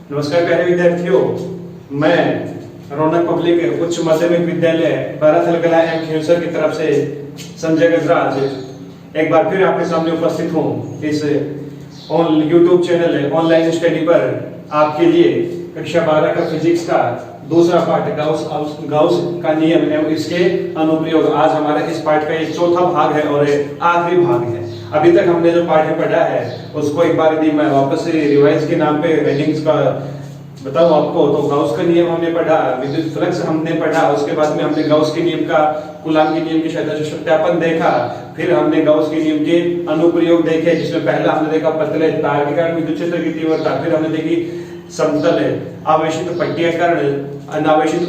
नमस्कार प्यारे विद्यार्थियों, मैं रौनक पब्लिक उच्च माध्यमिक विद्यालय बाराथल कला एवं खियूसर की तरफ से संजय गजराज एक बार फिर आपके सामने उपस्थित हूँ इस यूट्यूब चैनल ऑनलाइन स्टडी पर आपके लिए कक्षा 12 का फिजिक्स का दूसरा पार्ट गाउस का नियम एवं इसके अनुप्रयोग। आज हमारा इस पार्ट का ये चौथा भाग है और आखिरी भाग है। अभी तक हमने जो पाठ पढ़ा है उसको एक बार यदि मैं वापस से रिवाइज के नाम पे हेडिंग्स का बताऊं आपको, तो गाउस का नियम हमने पढ़ा, विद्युत फ्लक्स हमने पढ़ा, उसके बाद में हमने गाउस के नियम का कूलाम के नियम की सत्यापन देखा, फिर हमने गाउस के नियम के अनुप्रयोग देखे, जिसमें पहला हमने देखा पतले तार के कारण विद्युत क्षेत्र की तीव्रता, फिर हमने देखी समतल आवेशित पट्टी के कारण अनावेशित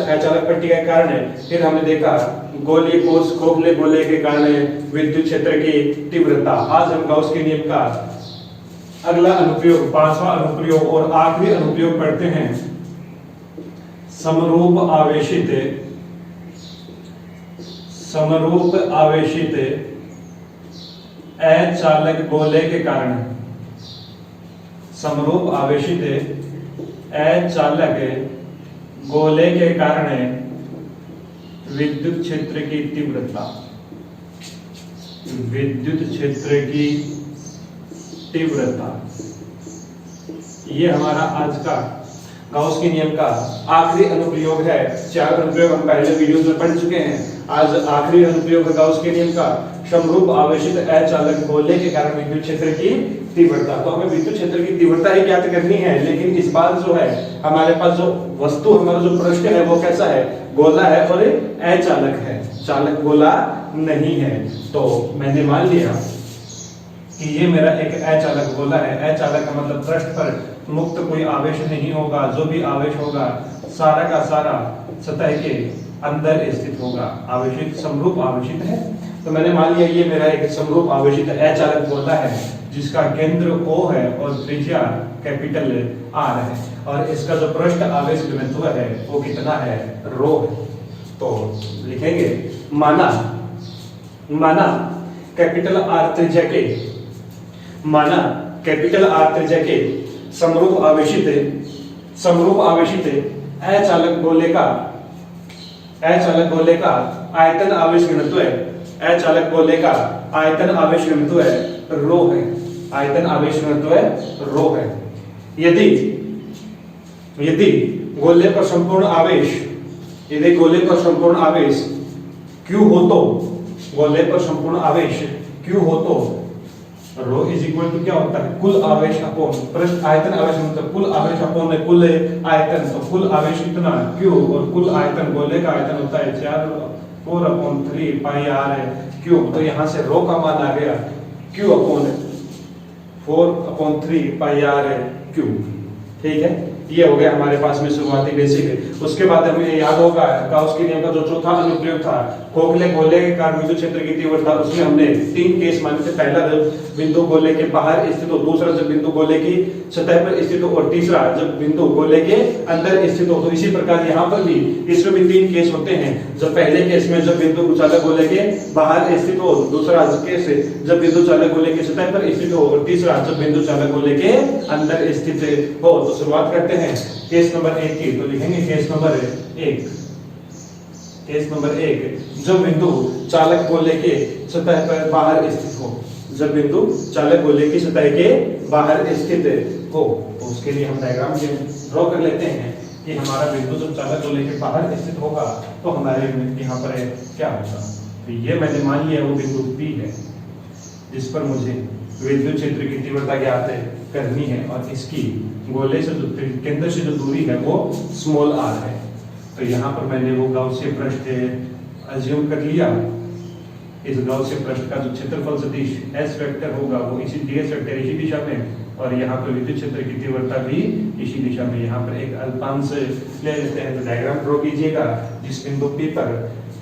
अचालक पट्टी के कारण, फिर हमने देखा गोलीय कोष खोखले गोले के कारण विद्युत क्षेत्र की तीव्रता। आज हम गाउस के नियम का अगला अनुप्रयोग, पांचवा अनुप्रयोग और आखिरी अनुप्रयोग पढ़ते हैं। समरूप आवेशित अचालक गोले के कारण, समरूप आवेशित अचालक गोले के कारण विद्युत क्षेत्र की तीव्रता, विद्युत क्षेत्र की तीव्रता, ये हमारा आज का गाउस के नियम का आखिरी अनुप्रयोग है। 4 अनुप्रयोग हम पहले वीडियोस में पढ़ चुके हैं। आज आखिरी अनुप्रयोग है गाउस के नियम का, समरूप आवेशित अचालक गोले के कारण विद्युत क्षेत्र की तीव्रता। तो हमें विद्युत क्षेत्र की तीव्रता ही ज्ञात करनी है, लेकिन इस बार जो है हमारे पास जो वस्तु, हमारा जो पृष्ठ है वो कैसा है, गोला है और अचालक है, चालक गोला नहीं है। तो मैंने मान लिया कि ये मेरा एक अचालक गोला है। अचालक का मतलब पृष्ठ पर मुक्त कोई आवेश नहीं होगा, जो भी आवेश होगा सारा का सारा सतह के अंदर स्थित होगा, आवेशित समरूप आवेशित है। तो मैंने मान लिया ये मेरा एक समरूप आवेशित अचालक गोला है, जिसका केंद्र O है और त्रिज्या कैपिटल R है, और इसका जो पृष्ठ आवेश घनत्व है वो कितना है, रो है। तो लिखेंगे माना कैपिटल R त्रिज्या के, माना कैपिटल R त्रिज्या के समरूप आवेशित अचालक गोले का आयतन आवेश घनत्व है, अचालक गोले का आयतन आवेश घनत्व है रो है, आयतन आवेश घनत्व है रो है। यदि गोले पर संपूर्ण आवेश Q हो तो, गोले पर संपूर्ण आवेश Q हो तो रो इज इक्वल टू क्या होता है, कुल आवेश अपॉन पृष्ठ आयतन आवेश मतलब कुल आवेश अपॉन कुल आयतन। तो कुल आवेश कितना Q और कुल आयतन, गोले का आयतन होता है 4/3 पाई r क्यूब। तो यहाँ से रो का मान आ गया Q अपॉन 4/3 पाई r क्यूब। ठीक है, ये हो गया हमारे पास में शुरुआती बेसिक। उसके बाद हमें याद होगा गाउस के नियम का जो चौथा अनुप्रयोग था, खोखले गोले के कारण विद्युत क्षेत्र की तीव्रता, उसमें हमने 3 केस माने थे। पहला जब बिंदु गोले के बाहर स्थित हो, दूसरा जब बिंदु गोले की सतह पर स्थित हो, और तीसरा जब बिंदु गोले के अंदर स्थित हो। तो इसी प्रकार यहाँ पर भी इसमें भी 3 केस होते हैं। जब पहले केस में जब बिंदु चालक गोले के बाहर स्थित हो, दूसरा केस जब बिंदु चालक गोले की सतह पर स्थित हो, और तीसरा जब बिंदु चालक गोले के अंदर स्थित हो। तो शुरुआत करते हैं केस नंबर 1 की। तो लिखेंगे केस नंबर 1, जब बिंदु चालक गोले के सतह पर बाहर स्थित हो, जब बिंदु चालक गोले की सतह के बाहर स्थित हो। तो उसके लिए हम डायग्राम ड्रॉ कर लेते हैं कि हमारा बिंदु जब चालक गोले के बाहर स्थित होगा तो हमारे यहाँ पर क्या होगा। तो ये मैंने मान लिया वो बिंदु P है, जिस पर मुझे विद्युत क्षेत्र की तीव्रता ज्ञात करनी है, और इसकी गोले से जो केंद्र से जो दूरी है वो स्मॉल r है। तो यहाँ पर मैंने वो गाउसीय पृष्ठ अज्यूम कर लिया। इस गाउसीय पृष्ठ का जो क्षेत्रफल सदिश S वेक्टर होगा वो इसी ds वेक्टर इसी दिशा में, और यहाँ पर विद्युत क्षेत्र की तीव्रता भी इसी दिशा में। यहाँ पर एक अल्पांश ले लेते हैं। तो डायग्राम ड्रॉ कीजिएगा जिस बिंदु P पर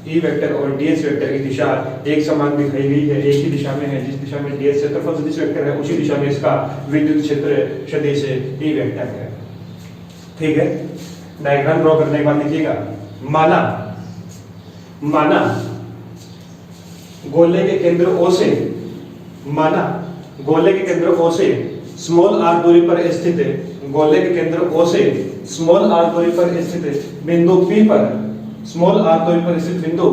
E वेक्टर और ds वेक्टर की दिशा एक समान दिखाई गई है, एक ही दिशा में है। जिस दिशा में ds क्षेत्रफल सदिश वेक्टर है उसी दिशा में इसका विद्युत क्षेत्र सदिश E वेक्टर है। ठीक है, डायग्राम ड्रॉ करने के बाद लिखिएगा माना गोले के केंद्र O से, माना गोले के केंद्र O से स्मॉल r दूरी पर स्थित गोले के केंद्र O से स्मॉल r दूरी पर स्थित बिंदु P पर, स्मॉल r दूरी पर स्थित बिंदु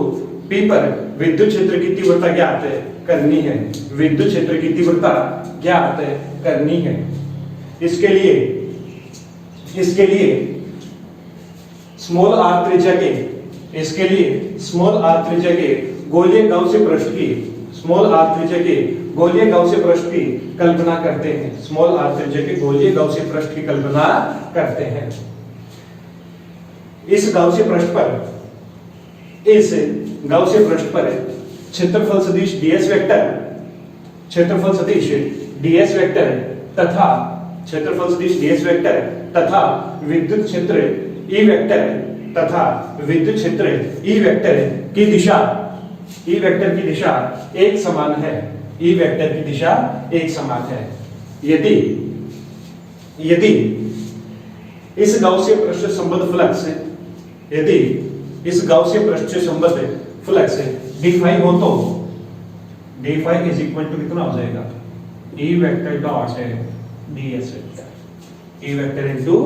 P पर विद्युत क्षेत्र की तीव्रता ज्ञात करनी है। विद्युत क्षेत्र की तीव्रता ज्ञात करनी है। इसके लिए स्मॉल r त्रिज्या के, इसके लिए स्मॉल r त्रिज्या के गोलीय गाउसीय पृष्ठ की, स्मॉल r त्रिज्या के गोलीय गाउसीय पृष्ठ की कल्पना करते हैं। स्मॉल r त्रिज्या के गोलीय गाउसीय पृष्ठ की कल्पना करते हैं। इस गाउसीय पृष्ठ पर क्षेत्रफल सदिश ds वेक्टर, क्षेत्रफल सदिश ds वेक्टर तथा क्षेत्रफल सदिश ds वेक्टर तथा विद्युत क्षेत्र E वेक्टर तथा विद्युत क्षेत्र E वेक्टर की दिशा, E वेक्टर की दिशा एक समान है। E वेक्टर की दिशा एक समान है। यदि इस गाउसीय पृष्ठ से संबद्ध फ्लक्स, यदि इस गाउसीय पृष्ठ से संबद्ध फ्लक्स d फाई हो तो d phi is equal to कितना हो जाएगा, E vector dot ds vector, E vector into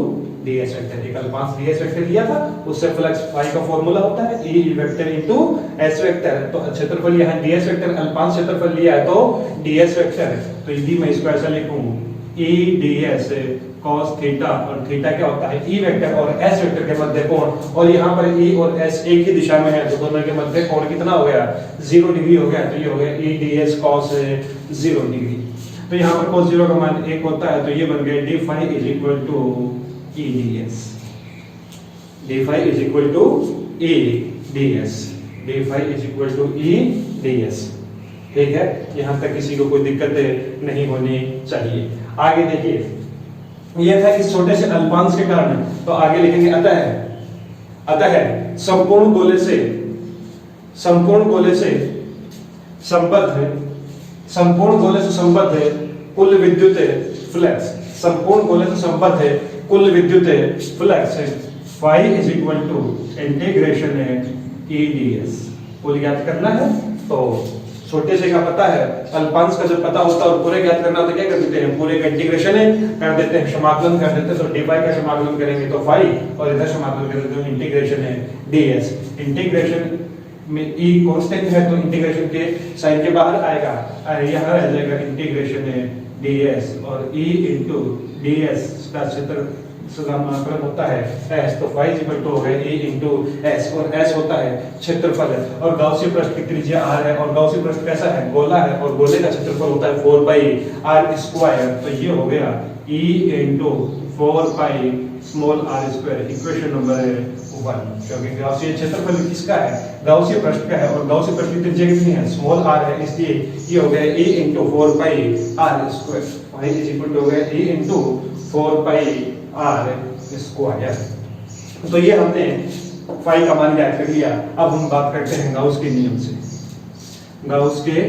ds vector. एक अल्पांश ds वेक्टर लिया था, उससे फ्लक्स फाई का फार्मूला होता है E vector into s vector. तो क्षेत्रफल यहां ds वेक्टर अल्पांश क्षेत्रफल लिया है तो ds वेक्टर, तो यदि मैं इसको ऐसा लिखूं E ds cos थीटा, और थीटा क्या होता है E वेक्टर और s वेक्टर के मध्य कोण, और यहाँ पर E और s एक ही दिशा में है तो दोनों के मध्य कोण कितना हो गया, 0 डिग्री हो गया। तो ये हो गया E ds cos 0 डिग्री। तो यहाँ पर cos 0 का मान 1 होता है, तो ये बन गया d phi is equal to E ds, d phi is equal to E ds, d phi is equal to E ds। ठीक है, यहाँ तक किसी को कोई दिक्कत नहीं होनी चाहिए। आगे देखिए, यह था इस छोटे से अल्पांश के कारण, तो आगे लिखेंगे अतः संपूर्ण गोले से संबद्ध कुल विद्युत फ्लक्स, संपूर्ण गोले से संबद्ध कुल विद्युत flux phi is equal to integration E ds। कुल ज्ञात करना है तो छोटे से का पता है, अल्पांश का जब पता होता है और पूरे ज्ञात करना होता है, क्या कर देते हैं, पूरे का इंटीग्रेशन कर देते हैं, समाकलन कर देते हैं। तो dy का समाकलन करेंगे तो फाई, और इधर समाकलन करेंगे तो इंटीग्रेशन है ds। इंटीग्रेशन में E कांस्टेंट है तो इंटीग्रेशन के साइन के बाहर आएगा, यहाँ रह जाएगा इंटीग्रेशन है ds, और E इंटू ds का क्षेत्र समाकलन होता है s, तो फाई इक्वल टू हो गया E इंटू s, और s होता है क्षेत्रफल है, और गाउसीय पृष्ठ की त्रिज्या r है, और गाउसीय पृष्ठ कैसा है, गोला है, और गोले का क्षेत्रफल होता है 4 पाई r स्क्वायर। तो ये हो गया E into 4 pi small r square, equation number 1। क्योंकि गाउसीय क्षेत्रफल किसका है, गाउसीय पृष्ठ का है, और गाउसीय पृष्ठ की त्रिज्या कितनी है, स्मॉल r है, इसलिए ये हो गया E into 4 pi r square. Phi is equal to हो गया E into 4 pi r square. तो ये हमने फाई का मान ज्ञात कर लिया। अब हम बात करते हैं गाउस के नियम से। गाउस के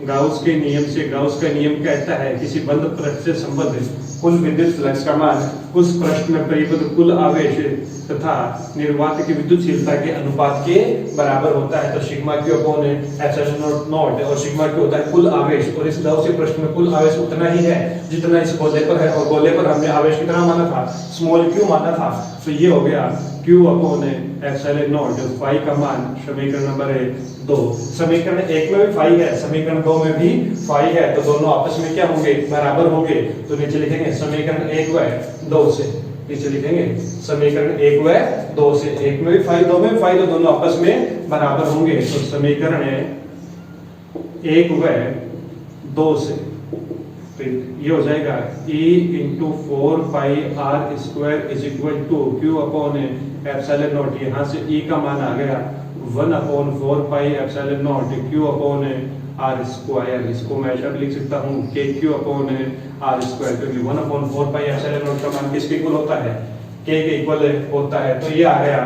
गाउस का नियम कहता है किसी बंद पृष्ठ से संबद्ध कुल विद्युत फ्लक्स का मान उस पृष्ठ में परिबद्ध कुल आवेश तथा निर्वात की विद्युतशीलता के अनुपात के बराबर होता है। तो sigma Q upon epsilon not, और सिग्मा क्यू होता है कुल आवेश, और इस गाउसीय पृष्ठ में कुल आवेश उतना ही है जितना इस गोले पर है, और गोले पर हमने आवेश कितना माना था, स्मॉल क्यू माना था। तो ये हो गया Q upon epsilon not, phi का मान समीकरण नंबर 2। समीकरण 1 में भी फाई है, समीकरण 2 में भी फाई है, तो दोनों आपस में क्या होंगे, बराबर होंगे। तो नीचे लिखेंगे समीकरण 1 व 2 से, नीचे लिखेंगे समीकरण 1 व 2 से, 1 में भी फाई 2 में भी फाई, तो दोनों आपस में बराबर होंगे। तो समीकरण 1 व 2 से तो ये हो जाएगा E into 4 pi r square is equal to Q upon epsilon not, यहाँ से E का मान आ गया 1 upon 4 pi epsilon not Q upon r square. इसको मैं ऐसा लिख सकता हूँ KQ अपॉन r स्क्वायर, क्योंकि 1 अपॉन 4 पाई एप्सिलॉन नॉट का मान किसके इक्वल होता है, K के इक्वल होता है। तो ये आ गया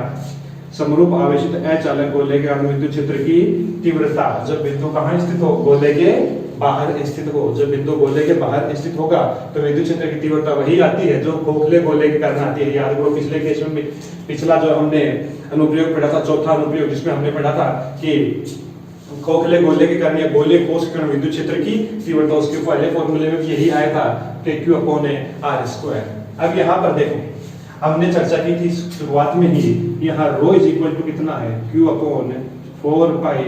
समरूप आवेशित अचालक गोले के विद्युत क्षेत्र की तीव्रता जब बिंदु कहाँ स्थित हो, गोले के बाहर स्थित हो। जब बिंदु गोले के बाहर स्थित होगा तो विद्युत क्षेत्र की तीव्रता वही आती है जो खोखले गोले के कारण आती है। याद करो पिछले केस में, पिछला जो हमने अनुप्रयोग पढ़ा था, चौथा अनुप्रयोग, जिसमें हमने पढ़ा था कि खोखले गोले के कारण या गोले ठोस के कारण विद्युत क्षेत्र की तीव्रता उसके पहले फॉर्मूले में यही आया था कि Q अपॉन आर स्क्वायर। अब यहाँ पर देखो हमने चर्चा की थी शुरुआत में ही, यहाँ रो इज इक्वल टू कितना है Q upon 4 pi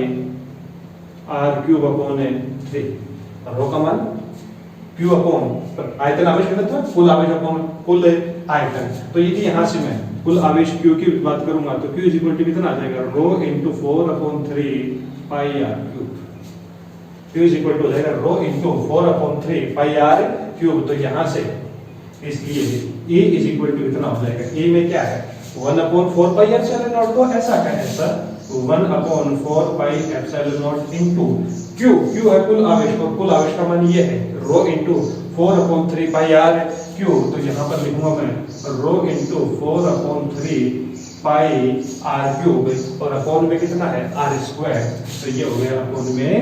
R cube upon 3। Rho का मान Q अपॉन आयतन आवेश घनत्व कुल आवेश अपॉन कुल आयतन। तो यदि यहाँ से मैं कुल आवेश Q की बात करूंगा तो Q इज इक्वल टू कितना आ जाएगा rho into 4 upon 3 pi R cube. Q is equal to हो जाएगा rho into 4 upon 3 pi R cube. तो यहाँ से इसलिए A इज इक्वल टू कितना हो जाएगा, A में क्या है 1 अपॉन 4 पाई एप्सिलॉन नॉट। तो ऐसा क्या है sir 1 upon 4 pi epsilon not into Q है कुल आवेश और कुल आवेश का मान ये है rho into 4 upon 3 pi R cube. तो यहाँ पर लिखूंगा मैं rho into 4 upon 3 pi R cube और अपॉन में कितना है आर स्क्वायर। तो ये हो गया अपॉन में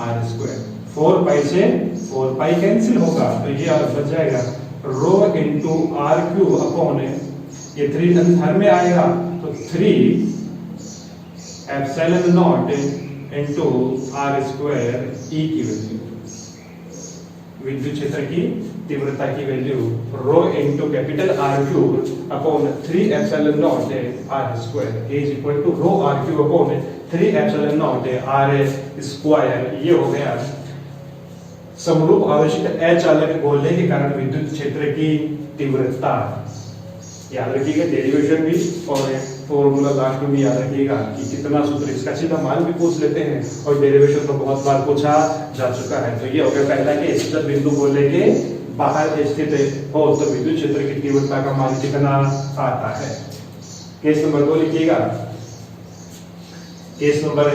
आर स्क्वायर। 4 पाई से 4 पाई कैंसिल होगा तो ये बच जाएगा rho into R cube upon ये 3 हर में आएगा तो 3 epsilon not into R square E की वैल्यू विद्युत क्षेत्र की तीव्रता की value rho into capital R cube upon 3 epsilon naught R square is equal to rho R cube upon 3 epsilon naught R square. ये हो गया समरूप आवेशित अचालक गोले के कारण विद्युत क्षेत्र की तीव्रता। याद रखिएगा डेरिवेशन भी और फॉर्मूला लास्ट में भी याद रखिएगा कि कितना सूत्र, इसका सीधा मान भी पूछ लेते हैं और डेरिवेशन तो बहुत बार पूछा जा चुका है। तो ये हो गया पहला केस, जब बिंदु गोले के बाहर स्थित हो तो विद्युत क्षेत्र की तीव्रता का मान कितना आता है। केस नंबर 2 लिखिएगा, केस नंबर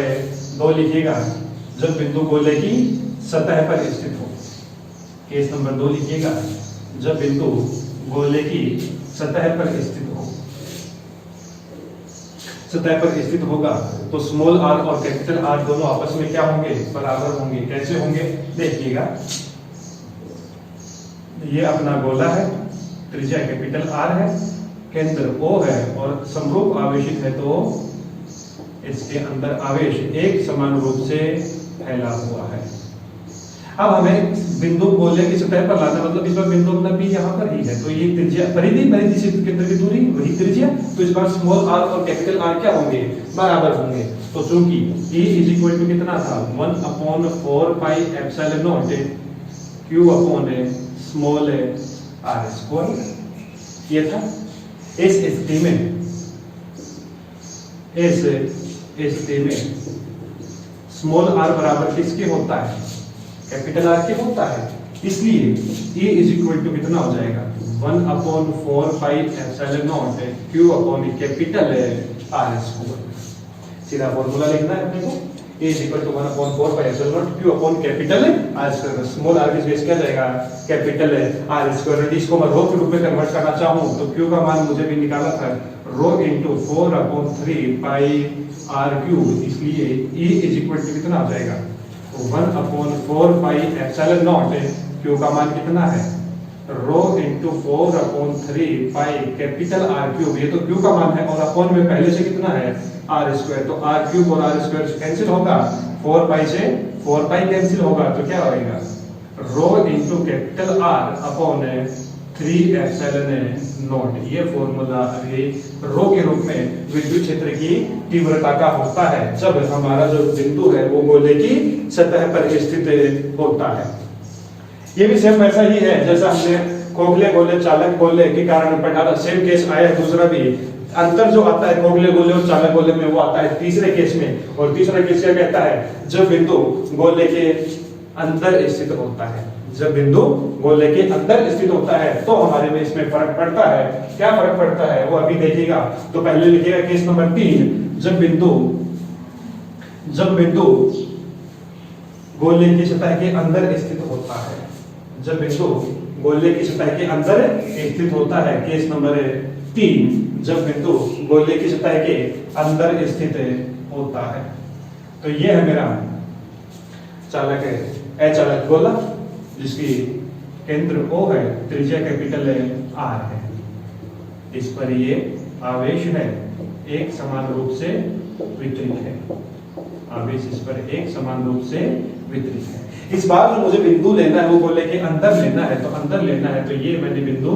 2 लिखिएगा जब बिंदु गोले की सतह पर स्थित हो। केस नंबर 2 लिखिएगा जब बिंदु गोले की सतह पर स्थित हो। सतह पर स्थित होगा तो स्मॉल आर और कैपिटल आर दोनों आपस में क्या होंगे बराबर होंगे। कैसे होंगे देखिएगा, ये अपना गोला है, त्रिज्या कैपिटल आर है, केंद्र O है और समरूप आवेशित है तो इसके अंदर आवेश एक समान रूप से फैला हुआ है। अब हमें बिंदु गोले की सतह पर लाना, मतलब इस बार बिंदु अपना P यहाँ पर ही है तो ये त्रिज्या परिधि से केंद्र की दूरी वही त्रिज्या, तो इस बार स्मॉल r और कैपिटल R क्या होंगे बराबर होंगे। तो चूंकि E इज इक्वल टू कितना था 1 upon 4 pi epsilon not Q upon small r square, ये था। इस स्थिति में स्मॉल r बराबर किसके होता है कैपिटल आर के होता है, इसलिए E इज इक्वल टू कितना हो जाएगा 1 upon 4 pi epsilon not Q upon capital R square. सीधा फॉर्मूला लिखना है अपने को, E is equal to 1 upon 4 pi epsilon not Q upon capital R square. Small r की बेस क्या जाएगा कैपिटल आर स्क्वायर। यदि इसको मैं रो के रूप में कन्वर्ट करना चाहूं तो Q का मान मुझे भी निकाला था rho into 4 upon 3 pi R cube, इसलिए E इज इक्वल टू कितना हो जाएगा 1 upon 4 pi epsilon not Q का मान कितना है rho into 4 upon 3 pi capital R cube, ये तो Q का मान है और अपॉन में पहले से कितना है आर स्क्वायर, तो आर क्यूब और आर स्क्वायर कैंसिल होगा, 4 पाई से 4 पाई कैंसिल होगा तो क्या होगा rho into capital R upon 3 epsilon naught. ये फॉर्मूला अभी रो के रूप में विद्युत क्षेत्र की तीव्रता का होता है जब हमारा जो बिंदु है वो गोले की सतह पर स्थित होता है। ये भी सेम वैसा ही है जैसा हमने खोखले गोले चालक गोले के कारण पढ़ा था, सेम केस आया है दूसरा भी। अंतर जो आता है खोखले गोले और चालक गोले में वो आता है तीसरे केस में, और तीसरा केस क्या कहता है जब बिंदु गोले के अंदर स्थित होता है। जब बिंदु गोले के अंदर स्थित होता है तो हमारे में इसमें फर्क पड़ता है। क्या फर्क पड़ता है वो अभी देखिएगा। तो पहले लिखिएगा केस नंबर 3, जब बिंदु गोले की सतह के अंदर स्थित होता है। जब बिंदु गोले की सतह के अंदर स्थित होता है। केस नंबर 3, जब बिंदु गोले की सतह के अंदर स्थित होता है। तो ये है मेरा चालक अचालक गोला जिसकी केंद्र O है, त्रिज्या कैपिटल R है। इस पर ये आवेश है एक समान रूप से वितरित है। आवेश इस पर एक समान रूप से वितरित है। इस बार जो मुझे बिंदु लेना है वो बोले कि अंदर लेना है, तो अंदर लेना है, तो ये मैंने बिंदु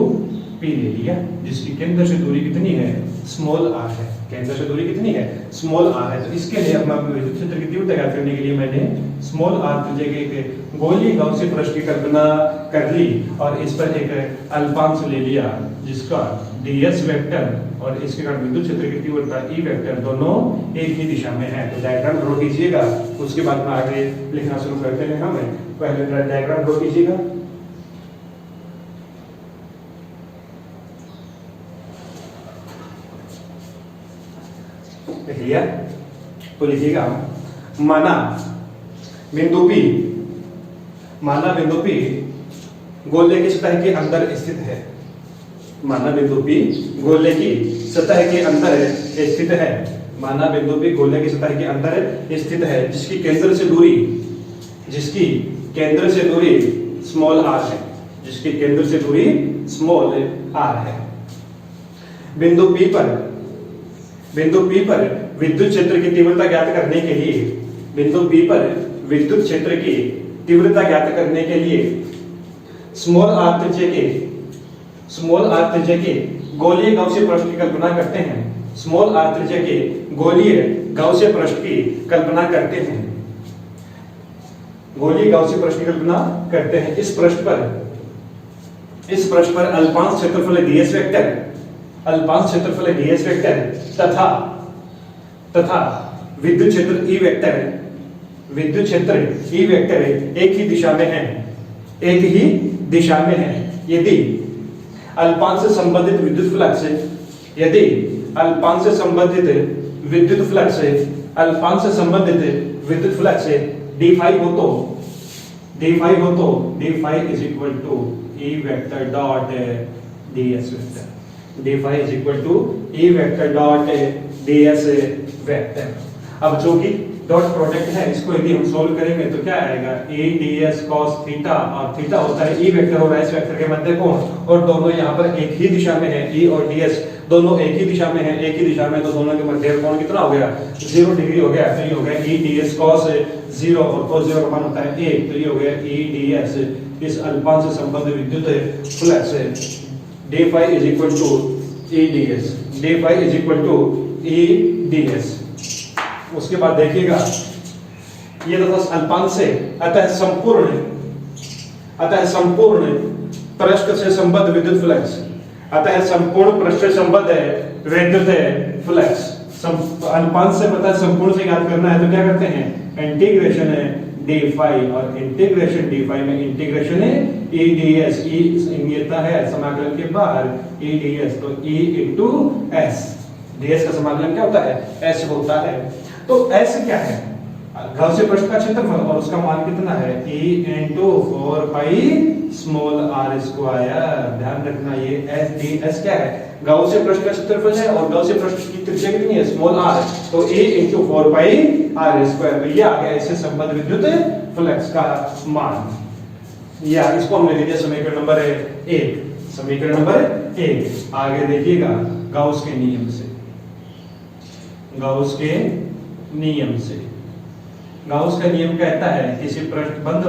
P ले लिया, जिसकी केंद्र से दूरी कितनी है, स्मॉल r है। केंद्र से दूरी कितनी है, स्मॉल r है। तो इसके लिए अपना विद्युत क्षेत्र की तीव्रता ज्ञात करने के लिए मैंने स्मॉल r त्रिज्या के गोलीय गाउसियन पृष्ठ की कल्पना कर ली और इस पर एक अल्पांश ले लिया जिसका ds वेक्टर और इसके कारण विद्युत क्षेत्र की तीव्रता E वेक्टर दोनों एक ही दिशा में है। तो डायग्राम ड्रॉ कीजिएगा, उसके बाद में आगे लिखना शुरू करते हैं। हम पहले डायग्राम ड्रॉ कीजिएगा। लिया तो लिखिएगा, माना बिंदु P गोले की सतह के अंदर स्थित है। माना बिंदु P गोले की सतह के अंदर स्थित है। माना बिंदु P गोले की सतह के अंदर स्थित है, जिसकी केंद्र से दूरी स्मॉल r है। जिसकी केंद्र से दूरी स्मॉल r है। बिंदु P पर विद्युत क्षेत्र की तीव्रता ज्ञात करने के लिए, बिंदु P पर विद्युत क्षेत्र की तीव्रता ज्ञात करने के लिए स्मॉल r त्रिज्या के गोलीय गाउसियन पृष्ठ की कल्पना करते हैं। स्मॉल r त्रिज्या के गोलीय गाउसियन पृष्ठ की कल्पना करते हैं। गोलीय गाउसियन पृष्ठ की कल्पना करते हैं। इस पृष्ठ पर अल्पांश क्षेत्रफल ds वेक्टर तथा विद्युत क्षेत्र E वेक्टर एक ही दिशा में है। यदि अल्पांश से संबंधित विद्युत फ्लक्स d फाई हो तो d phi is equal to E vector dot ds vector. d phi is equal to E vector dot ds vector. अब जो कि डॉट प्रोडक्ट है, इसको यदि हम सोल्व करेंगे तो क्या आएगा, a ds cos थीटा, और थीटा होता है E वेक्टर और S वेक्टर के मध्य कोण, और दोनों यहाँ पर एक ही दिशा में है। E और ds दोनों एक ही दिशा में है, तो दोनों के मध्य कोण कितना हो गया, 0 डिग्री हो गया। तो ये हो गया E ds cos 0 और cos 0 का मान होता है 1, तो ये हो गया E ds। इस अल्पांश से संबंधित विद्युत flux d phi is equal to E ds, d phi is equal to E ds। उसके बाद देखिएगा, ये तथा अल्पांश से अतः संपूर्ण पृष्ठ से संबद्ध विद्युत फ्लक्स, अतः संपूर्ण पृष्ठ से संबद्ध है विद्युत फ्लक्स। अल्पांश से पता है संपूर्ण से ज्ञात करना है, तो क्या करते हैं, इंटीग्रेशन है d phi, और इंटीग्रेशन d phi में इंटीग्रेशन है E ds। E इंगिता है समाकलन के बाहर E ds, तो E into S, ds का समाकलन क्या होता है, S होता है। तो S क्या है, गाउसियन पृष्ठ का क्षेत्रफल, और उसका मान कितना है, E into 4 pi small r square. ध्यान रखना ये S क्या है, गाउसियन पृष्ठ का क्षेत्रफल है और गाउसियन पृष्ठ की त्रिज्या कितनी है, स्मॉल r, तो A into 4 pi r square. तो ये आ गया इससे संबद्ध विद्युत फ्लक्स का मान। या इसको हमने ले लिया समीकरण नंबर 1। समीकरण नंबर 1 आगे देखिएगा, गाउस के नियम से, गाउस का नियम कहता है किसी बंद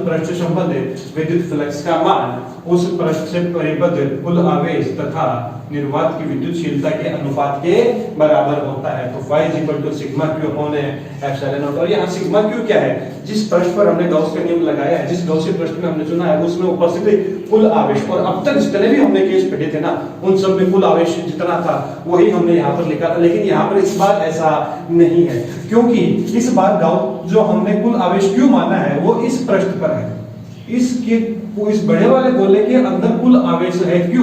पृष्ठ से संबंधित विद्युत फ्लक्स का मान उस पृष्ठ से परिबद्ध कुल आवेश तथा निर्वात की विद्युतशीलता के अनुपात के बराबर होता है। तो phi is equal to sigma q upon epsilon not. और यहाँ सिग्मा q क्या है, जिस पृष्ठ पर हमने गाउस का नियम लगाया है, जिस गाउसियन पृष्ठ में हमने चुना है, उसमें उपस्थित कुल आवेश, और अब तक जितने भी हमने केस पढ़े थे ना, उन सब में कुल आवेश जितना था वही हमने यहाँ पर लिखा था। लेकिन यहाँ पर इस बार ऐसा नहीं है, क्योंकि इस बार गाउस जो हमने कुल आवेश q माना है वो इस पृष्ठ पर है, इस बड़े वाले गोले के अंदर कुल आवेश है q।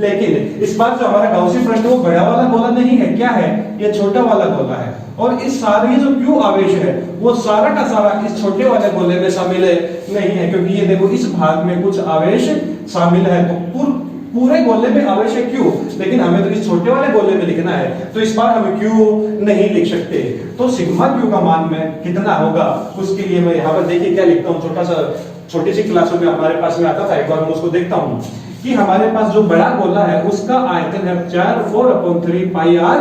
लेकिन इस बार जो हमारा गाउसियन पृष्ठ वो बड़ा वाला गोला नहीं है, क्या है, ये छोटा वाला गोला है, और इस सारे जो q आवेश है वो सारा का सारा इस छोटे वाले गोले में शामिल नहीं है, क्योंकि ये देखो इस भाग में कुछ आवेश शामिल है, तो पूरे गोले में आवेश है q, लेकिन हमें तो इस छोटे वाले गोले में लिखना है, तो इस बार हम q नहीं लिख सकते। तो सिग्मा q का मान में कितना होगा, उसके लिए मैं यहाँ पर देखिए क्या लिखता हूँ, छोटी सी क्लासों में हमारे पास में आता था, एक बार मैं उसको देखता हूँ कि हमारे पास जो बड़ा गोला है उसका आयतन है 4/4 पाई r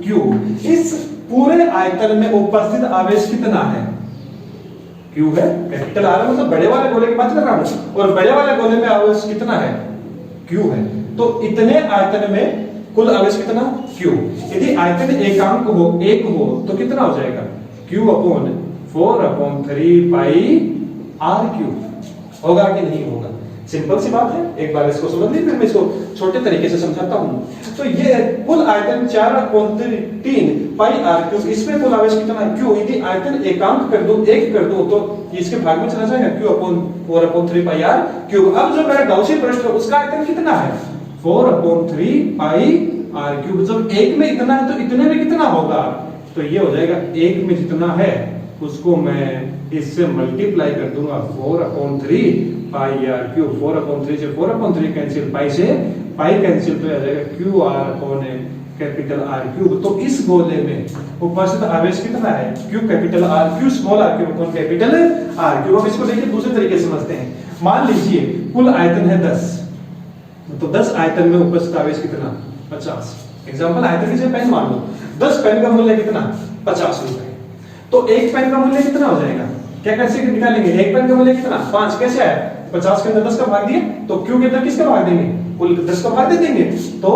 क्यूब। इस पूरे आयतन में उपस्थित आवेश कितना है? Q है। कैपिटल R मतलब बड़े वाले गोले की बात कर रहा हूं, और बड़े वाले गोले में आवेश कितना है? Q है। तो इतने आयतन में कुल आवेश कितना? Q। यदि आयतन एकांक हो, एक हो, तो कितना हो जाएगा? Q अपॉन 4/3 पाई R3 होगा कि नहीं होगा? सिंपल सी बात है, एक बार इसको समझ लीजिए, फिर मैं इसको छोटे तरीके से समझाता हूं। तो ये कुल आयतन 4/3 पाई R3, इसमें कुल आवेश कितना है? Q। यदि आयतन एकांक कर दो, एक कर दो, तो इसके भाग में चला जाएगा Q अपॉन 4/3 पाई R3। अब जो मेरा गाउसी पृष्ठ है उसका आयतन कितना है? 4/3 पाई R3। जब एक में इतना है तो इतने में कितना होगा? तो ये हो जाएगा एक में जितना है उसको मैं इससे मल्टीप्लाई कर दूंगा 4/3 पाई R3। 4/3 से 4/3 कैंसिल, पाई से पाई कैंसिल, तो आ जाएगा QR अपॉन कैपिटल R3। तो इस गोले में उपस्थित आवेश कितना है? Q capital R3 small R3 upon capital R3। अब इसको देखिए दूसरे तरीके से समझते हैं। मान लीजिए कुल आयतन है 10, तो 10 आयतन में उपस्थित आवेश कितना? 50। एग्जांपल आयतन की जगह पेन मान लो। 10 पेन का मूल्य कितना? 50 रुपए। तो एक पेन का मूल्य कितना हो जाएगा? क्या कैसे निकालेंगे? एक पेन का मूल्य कितना? 5। कैसे आया? 50 के अंदर 10 का भाग दिए, तो Q के अंदर किसका भाग देंगे? कुल 10 का भाग दे देंगे, तो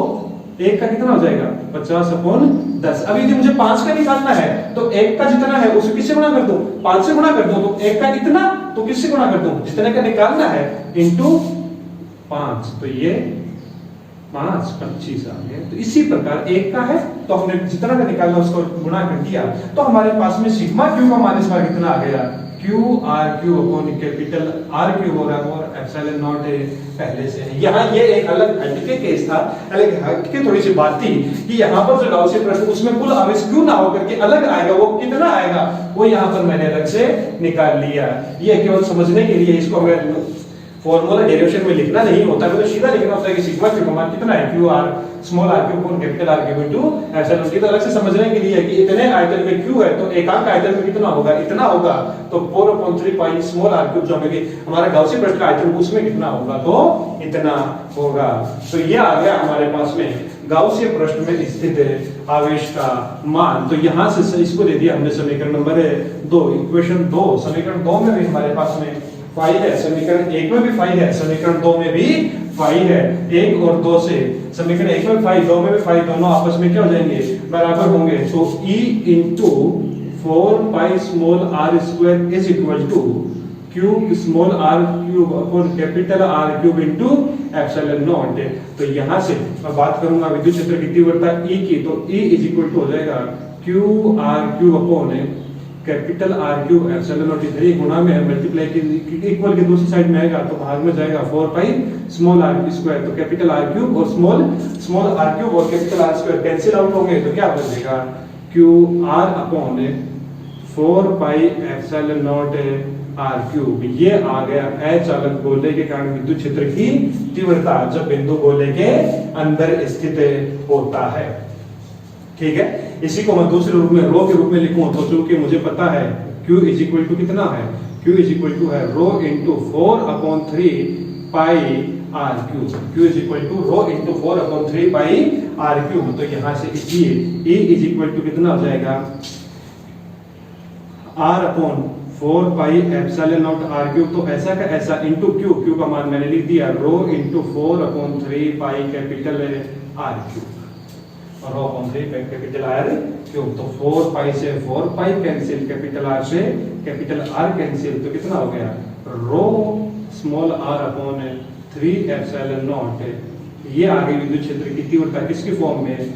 एक का कितना हो जाएगा? 50/10। अब यदि मुझे 5 का निकालना है तो एक का जितना है उसे किससे गुणा कर दूं? 5 से गुणा कर दूं। तो एक का इतना, तो किससे गुणा कर दूं? जितने का निकालना है इंटू 5। तो ये 5 25 आ गया। तो इसी प्रकार एक का है तो हमने जितना का निकालना उसको गुणा कर दिया, तो हमारे पास में सिग्मा Q का मान इस बार कितना आ गया? QR3 अपॉन कैपिटल R3 हो रहा है, और एप्सिलॉन नॉट पहले से है। यहाँ ये एक अलग हटके केस था, अलग हटके थोड़ी सी बात थी कि यहाँ पर जो गाउसी प्रश्न उसमें कुल आवेश क्यों ना होकर के अलग आएगा, वो कितना आएगा वो यहाँ पर मैंने अलग से निकाल लिया। ये केवल समझने के लिए, इसको अगर फॉर्मूला डेरिवेशन में लिखना नहीं होता है तो सीधा लिखना होता है कि सिग्मा Q का मान कितना है? QR small R3 upon capital R3 into epsilon. तो अलग से समझने के लिए कि इतने आयतन में Q है तो एकांक आयतन में कितना होगा? इतना होगा। तो 4/3 पाई स्मॉल R3 जो हमारा गाउसी पृष्ठ का आयतन उसमें कितना होगा? तो इतना होगा। तो ये आ गया हमारे पास में गाउसी पृष्ठ में स्थित आवेश का मान। तो यहां से इसको दे दिया हमने समीकरण नंबर 2, इक्वेशन 2। समीकरण 2 में भी हमारे पास में फाई है, समीकरण 1 में भी फाई है, समीकरण 2 में भी फाई है। 1 और 2 से समीकरण 1 में फाई, 2 में भी फाई, दोनों आपस में क्या हो जाएंगे? बराबर होंगे। तो E into 4 pi small R square is equal to Q small R3 upon capital R3 into epsilon not. तो यहां से मैं बात करूंगा विद्युत क्षेत्र की तीव्रता E की, तो E इज इक्वल टू हो जाएगा QR3 upon capital R3 epsilon not. इधर ही गुणा में है, मल्टीप्लाई की इक्वल के दूसरी साइड में आएगा तो भाग में जाएगा 4 पाई स्मॉल R स्क्वायर। तो कैपिटल R3 और स्मॉल R3 और capital R square cancel out होंगे, तो क्या बचेगा? QR upon 4 pi epsilon not R3। ये आ गया अचालक गोले के कारण विद्युत क्षेत्र की तीव्रता जब बिंदु गोले के अंदर स्थित होता है। ठीक है, इसी को मैं दूसरे रूप में रो के रूप में लिखूं तो चूंकि मुझे पता है Q इज इक्वल टू कितना है? Q इज इक्वल टू है rho into 4/3 pi R3। Q is equal to rho into 4/3 pi R3। तो यहां से इसलिए E इज इक्वल टू कितना हो जाएगा? R upon 4 pi epsilon not R3। तो ऐसा का ऐसा इंटू Q का मान मैंने लिख दिया रो इंटू 4/3 पाई कैपिटल R3 और रो अपॉन 3 कैपिटल R3। तो 4 पाई से 4 पाई कैंसिल, कैपिटल R से कैपिटल R कैंसिल, तो कितना हो गया? Rho small r upon 3 epsilon naught. ये आ गई विद्युत क्षेत्र की तीव्रता किसकी फॉर्म में?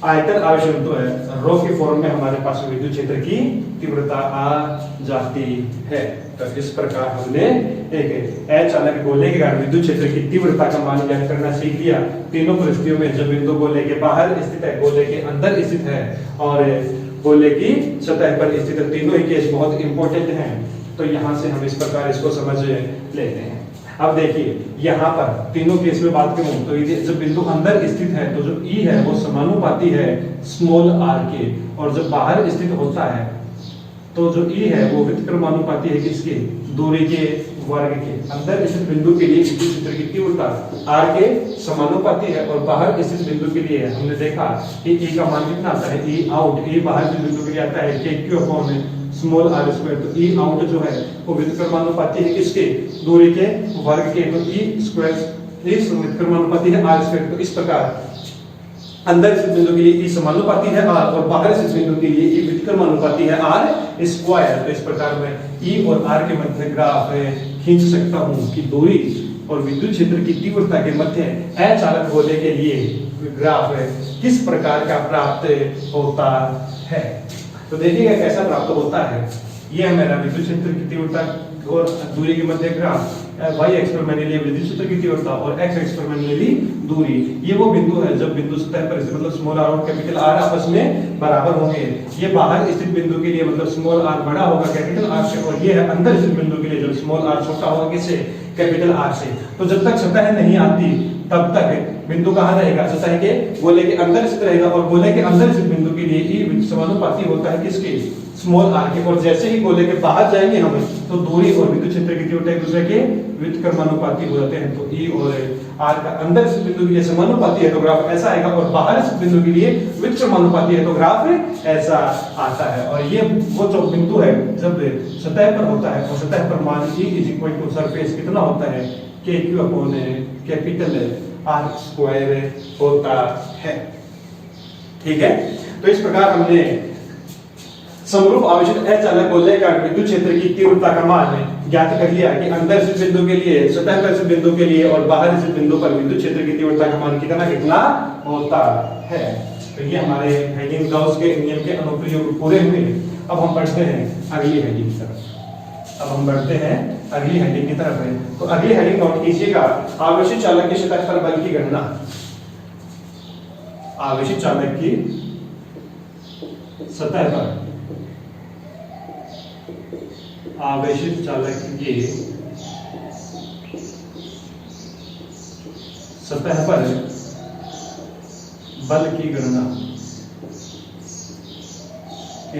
आयतन आवेश तो है, रो की फॉर्म में हमारे पास विद्युत क्षेत्र की तीव्रता आ जाती है। तो इस प्रकार हमने एक अचालक गोले के कारण विद्युत क्षेत्र की तीव्रता का मान ज्ञात करना सीख लिया। तीनों परिस्थितियों में जब बिंदु गोले के बाहर स्थित है, गोले के अंदर स्थित है और गोले की सतह पर स्थित है, तीनों ही केस बहुत इंपॉर्टेंट हैं। तो यहाँ से हम इस प्रकार इसको समझ लेते हैं। अब देखिए यहाँ पर तीनों केस में बात करूं तो जब बिंदु अंदर स्थित है तो जो E है वो समानुपाती है स्मॉल r के, और जब बाहर स्थित होता है तो जो E है वो व्युत्क्रमानुपाती है किसके? दूरी के वर्ग के अंदर स्थित बिंदु के लिए विद्युत क्षेत्र की तीव्रता r के समानुपाती है और बाहर स्थित बिंदु के लिए हमने देखा कि E का मान कितना आता है, E आउट, E बाहर के बिंदु के लिए आता है KQ upon small r square. तो E आउट जो है वो विद्युत कर्मानुपाती है किसके, दूरी के वर्ग के। तो E स्क्वायर इस विद्युत कर्मानुपाती है r स्क्वायर। तो इस प्रकार अंदर स्थित बिंदु के लिए E समानुपाती है r और बाहर स्थित बिंदु के लिए E विद्युत कर्मानुपाती है r स्क्वायर। तो इस प्रकार मैं E और r के मध्य ग्राफ खींच सकता हूं कि दूरी और विद्युत क्षेत्र की तीव्रता के मध्य अचालक गोले के लिए ग्राफ किस प्रकार का प्राप्त होता है। तो देखिएगा कैसा प्राप्त होता है। यह है मेरा विद्युत क्षेत्र की तीव्रता और दूरी के मध्य ग्राफ। y एक्स पर मैंने लिया विद्युत क्षेत्र की तीव्रता और x एक्स पर मैंने ली दूरी। ये वो बिंदु है जब बिंदु सतह पर मतलब स्मॉल r और कैपिटल R आपस में बराबर होंगे। ये बाहर स्थित बिंदु के लिए मतलब स्मॉल r बड़ा होगा कैपिटल R से, और ये है अंदर स्थित बिंदु के लिए जब स्मॉल r छोटा होगा किससे, कैपिटल R से। तो जब तक सतह नहीं आती तब तक बिंदु कहाँ रहेगा, सतह के गोले के अंदर स्थित रहेगा और गोले के अंदर स्थित बिंदु के लिए E समानुपाती होता है किसके, स्मॉल r के। और जैसे ही गोले के बाहर जाएंगे हम तो दूरी और विद्युत क्षेत्र की तीव्रता एक दूसरे के विद्युत कर्मानुपाती हो जाते हैं। तो E और r का अंदर स्थित बिंदु के लिए समानुपाती है तो ग्राफ ऐसा आएगा और बाहर स्थित बिंदु के लिए विद्युत कर्मानुपाती है तो ग्राफ ऐसा आता है। और ये वो जो बिंदु है जब सतह पर होता है और सतह पर मान E is equal to surface कितना होता है, KQ upon capital R square होता है। ठीक है, तो इस प्रकार हमने समरूप आवेशित अचालक गोले का विद्युत क्षेत्र की तीव्रता का मान ज्ञात कर लिया कि अंदर स्थित बिंदु के लिए, सतह पर स्थित बिंदु के लिए और बाहर स्थित बिंदु पर विद्युत क्षेत्र की तीव्रता का मान कितना कितना होता है। तो ये हमारे हेडिंग गाउस के नियम के अनुप्रयोग पूरे हुए। अब हम बढ़ते हैं अगली हेडिंग की तरफ। अगली हेडिंग की तरफ है। तो अगली हेडिंग नोट कीजिएगा, आवेशित चालक की सतह पर बल की गणना। आवेशित चालक की सतह पर, आवेशित चालक की सतह पर बल की गणना।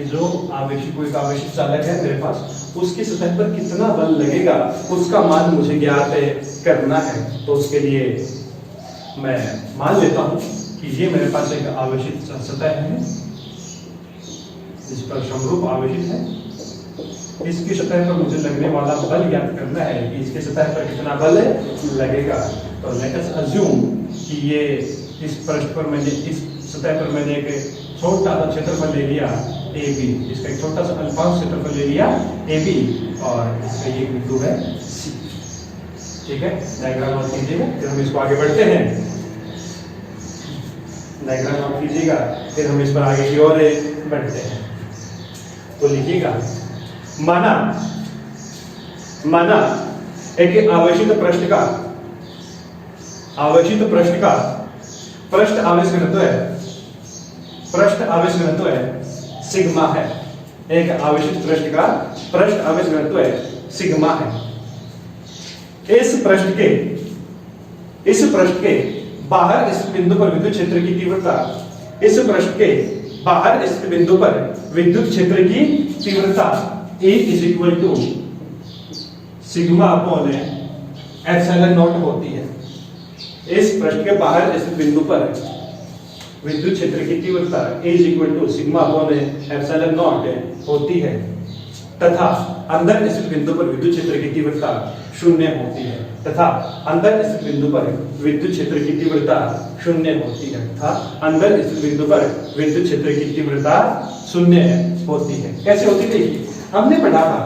जो आवेशित कोई आवेशित चालक है मेरे पास, उसकी सतह पर कितना बल लगेगा उसका मान मुझे ज्ञात करना है। तो उसके लिए मैं मान लेता हूं कि ये मेरे पास एक आवेशित सतह है जिस पर समरूप आवेशित है। इसकी सतह पर मुझे लगने वाला बल ज्ञात करना है कि इसके सतह पर कितना बल लगेगा। तो लेट अस अज्यूम कि ये इस पृष्ठ पर मैंने, इस सतह पर मैंने एक छोटा सा क्षेत्रफल ले लिया AB, इसका एक छोटा सा अल्पांश क्षेत्रफल ले लिया AB और इसका ये बिंदु है C। ठीक है, डायग्राम नोट कीजिएगा, फिर हम इसको आगे बढ़ते हैं। डायग्राम नोट कीजिएगा, फिर हम इस पर आगे की ओर बढ़ते हैं। तो लिखिएगा, माना एक आवेशित पृष्ठ का पृष्ठ आवेश घनत्व है सिग्मा है। एक आवेशित पृष्ठ का पृष्ठ आवेश घनत्व है सिग्मा है। इस पृष्ठ के बाहर स्थित बिंदु पर विद्युत क्षेत्र की तीव्रता, इस पृष्ठ के बाहर स्थित बिंदु पर विद्युत क्षेत्र की तीव्रता E is equal to sigma upon epsilon not होती है। इस पृष्ठ के बाहर स्थित बिंदु पर विद्युत क्षेत्र की तीव्रता E is equal to sigma upon epsilon not होती है तथा अंदर स्थित बिंदु पर विद्युत क्षेत्र की तीव्रता 0 होती है तथा अंदर स्थित बिंदु पर विद्युत क्षेत्र की तीव्रता 0 होती है तथा अंदर स्थित बिंदु पर विद्युत क्षेत्र की तीव्रता 0 होती है। कैसे होती थी? हमने पढ़ा था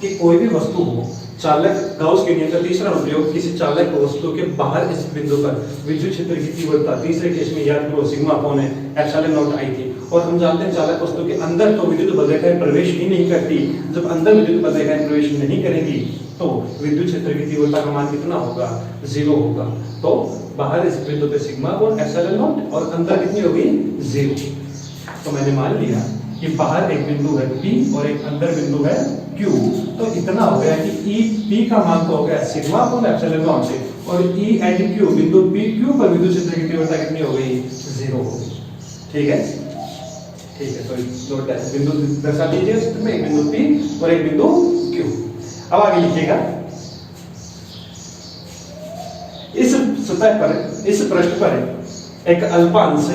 कि कोई भी वस्तु हो, चालक गाउस के नियम का तीसरा अनुप्रयोग, किसी चालक वस्तु के बाहर स्थित बिंदु पर विद्युत क्षेत्र की तीव्रता तीसरे केस में याद करो sigma upon epsilon not I थी। और हम जानते हैं चालक वस्तु के अंदर तो विद्युत बलरेखाएं प्रवेश ही नहीं करती। जब अंदर विद्युत बलरेखाएं प्रवेश नहीं करेंगी तो विद्युत क्षेत्र की तीव्रता का मान कितना होगा? 0 होगा। तो बाहर इस बिंदु पे सिग्मा और एप्सिलॉन नॉट और अंदर कितनी होगी? 0। तो मैंने मान लिया कि बाहर एक बिंदु है P और एक अंदर बिंदु है Q। तो इतना हो गया कि E P का मान तो हो गया सिग्मा अपॉन एप्सिलॉन नॉट से, और E एंड Q बिंदु P Q पर विद्युत क्षेत्र की तीव्रता कितनी हो गई? 0 हो गई। ठीक है, तो बिंदु दर्शा दीजिए चित्र में, एक बिंदु P और एक बिंदु Q। अब आगे लिखिएगा, सतह पर, इस पृष्ठ पर एक अल्पांश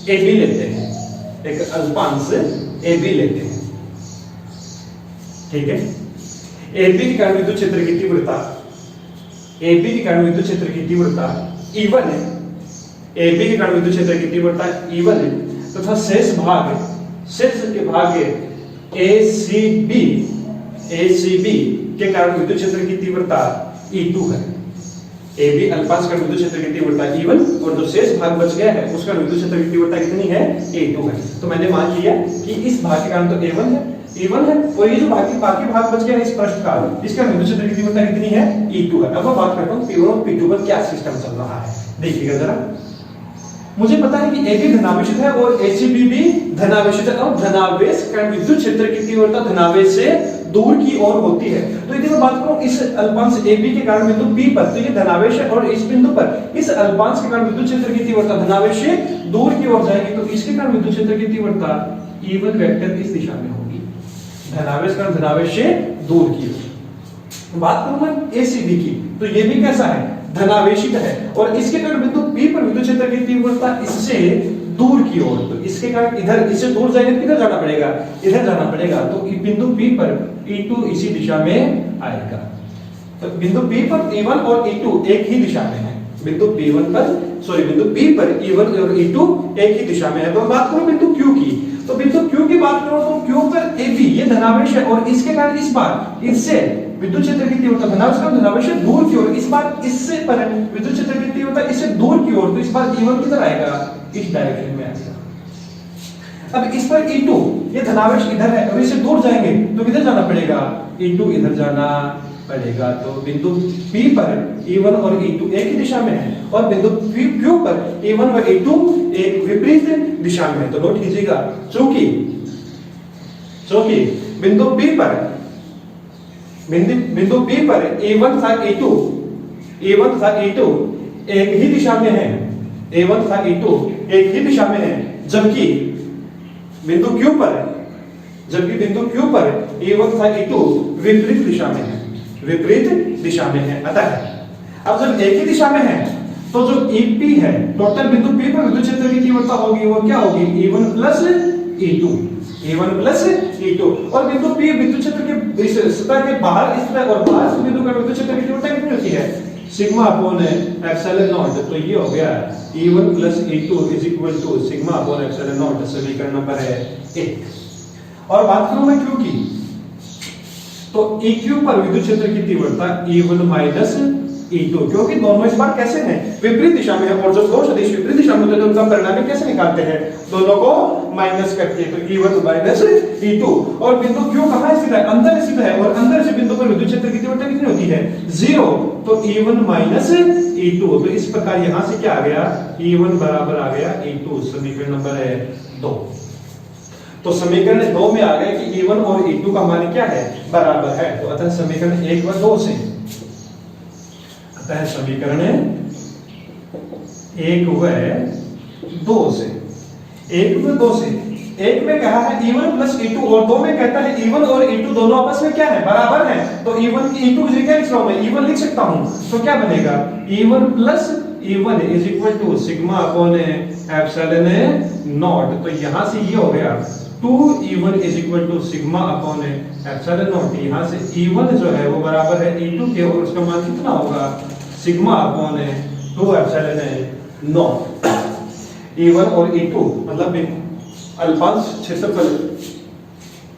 AB लेते हैं, एक अल्पांश AB लेते हैं, ठीक है। AB के कारण विद्युत क्षेत्र की तीव्रता, AB के कारण विद्युत क्षेत्र की तीव्रता E1 है, AB के कारण विद्युत क्षेत्र की तीव्रता E1 है, तथा शेष के भाग ACB के कारण विद्युत क्षेत्र की तीव्रता E2 है। AB अल्पांश का विद्युत क्षेत्र की तीव्रता E1 और जो शेष भाग बच गया है उसका विद्युत क्षेत्र की तीव्रता कितनी है? A2 है। तो मैंने मान लिया कि इस भाग के कारण तो A1 है, E1 है, और ये जो बाकी भाग बच गया है इस पृष्ठ का, इसका विद्युत क्षेत्र की तीव्रता कितनी है? E2 है। अब मैं बात करता हूं P1 और P2 पर क्या सिस्टम चल रहा है, देखिएगा जरा। मुझे पता है कि AB धनावेशित है और ACB भी धनावेशित है। अब धनावेश कारण विद्युत क्षेत्र की तीव्रता धनावेश से दूर की ओर होती है। तो यदि मैं बात करूं इस अल्पांश AB के कारण बिंदु P पर, तो ये धनावेश है, और इस बिंदु पर इस अल्पांश के कारण विद्युत क्षेत्र की तीव्रता धनावेश से दूर की ओर जाएगी, तो इसके कारण विद्युत क्षेत्र की तीव्रता E1 वेक्टर इस दिशा में होगी, धनावेश कारण धनावेश से दूर की ओर। बात करूं मैं ACB की, तो ये भी कैसा है? धनावेशित है, और इसके कारण बिंदु P पर विद्युत क्षेत्र की तीव्रता इससे दूर की ओर, तो इसके कारण इधर, इससे दूर जाएंगे तो किधर जाना पड़ेगा? इधर जाना पड़ेगा। तो बिंदु P पर E2 इसी दिशा में आएगा। तो बिंदु P पर E1 और E2 एक ही दिशा में है। बिंदु P पर E1 और E2 एक ही दिशा में है। तो बात करो बिंदु Q की, तो बिंदु Q की बात करो तो Q पर AB ये धनावेश है, और इसके कारण इस बार इससे विद्युत क्षेत्र की तीव्रता धनावेश से दूर की ओर, इस बार इससे पर विद्युत क्षेत्र की तीव्रता इससे दूर की ओर, तो इस बार E1 किधर आएगा? इस डायरेक्शन में आएगा। अब इस पर E2 ये धनावेश इधर है, और इससे दूर जाएंगे तो किधर जाना पड़ेगा? E2 इधर जाना पड़ेगा। तो बिंदु P पर E1 और E2 एक ही दिशा में है, और बिंदु Q पर E1 और E2 एक विपरीत दिशा में है। तो नोट कीजिएगा, चूंकि बिंदु P पर A1 तथा E2 एक ही दिशा में है, A1 तथा E2 एक ही दिशा में है, जबकि बिंदु Q पर A1 तथा E2 विपरीत दिशा में है, अतः अब जब एक ही दिशा में है तो जो EP है, टोटल बिंदु P पर विद्युत क्षेत्र की तीव्रता होगी वो क्या होगी? E1 प्लस E2, और बिंदु P विद्युत क्षेत्र के इस सतह के बाहर इस तरह, और बाहर से बिंदु का विद्युत क्षेत्र की तीव्रता कितनी होती है? Sigma upon epsilon not. तो ये हो गया E1 plus E2 is equal to sigma upon epsilon not. समीकरण नंबर है 1। और बात करूं मैं Q की, तो EQ पर विद्युत क्षेत्र की तीव्रता E1 माइनस E2, क्योंकि दोनों इस बार कैसे हैं? विपरीत दिशा में है, और जब दो सदिश विपरीत दिशा में होते हैं तो उनका परिणाम कैसे निकालते हैं? दोनों को माइनस करके, तो E1 माइनस E2। और बिंदु Q कहां स्थित है? अंदर स्थित है, और अंदर से बिंदु पर विद्युत क्षेत्र की तीव्रता कितनी होती है? 0। तो E1 माइनस E2, तो इस प्रकार यहां से क्या आ गया? E1 बराबर आ गया E2। समीकरण नंबर है 2। तो समीकरण 2 में आ गया कि E1 और E2 का मान क्या है? बराबर है। तो अतः समीकरण 1 व 2 से, समीकरण 1 व 2 से, एक में कहा है E1 प्लस E2, और 2 में कहता है E1 और E2 दोनों आपस में क्या है? बराबर है। तो E1 की E2 की जगह लिख रहा हूं मैं, E1 लिख सकता हूं, तो क्या बनेगा? E1 plus E1 is equal to sigma upon epsilon not. तो यहां से ये हो गया 2E1 is equal to sigma upon epsilon not. यहां से E1 जो है वो बराबर है E2 के, और उसका मान कितना होगा? Sigma upon 2 epsilon not. E1 और E2 मतलब अल्पांश क्षेत्रफल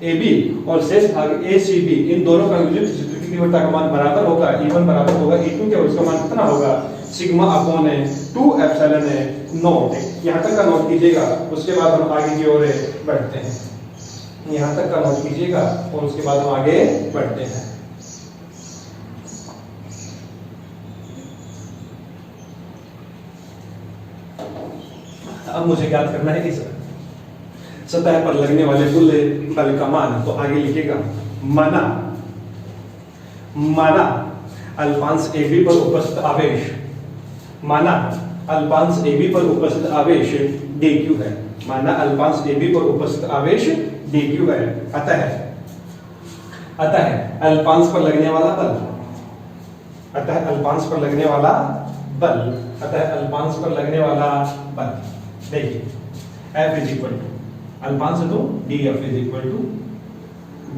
AB और शेष भाग ACB, इन दोनों का विद्युत क्षेत्र की तीव्रता का मान बराबर होगा। E1 बराबर होगा E2 के, और उसका मान कितना होगा? Sigma upon 2 epsilon not. यहां तक का नोट कीजिएगा, उसके बाद हम आगे की ओर बढ़ते हैं। यहां तक का नोट कीजिएगा और उसके बाद हम आगे बढ़ते हैं। अब मुझे ज्ञात करना है इस सतह पर लगने वाले कुल बल का मान। तो आगे लिखिएगा, माना अल्पांश AB पर उपस्थित आवेश, माना अल्पांश AB पर उपस्थित आवेश dq है। माना अल्पांश AB पर उपस्थित आवेश dq है। अतः अल्पांश पर लगने वाला बल, अतः अल्पांश पर लगने वाला बल। देखिए F इज इक्वल टू अल्पांश है तो DF is equal to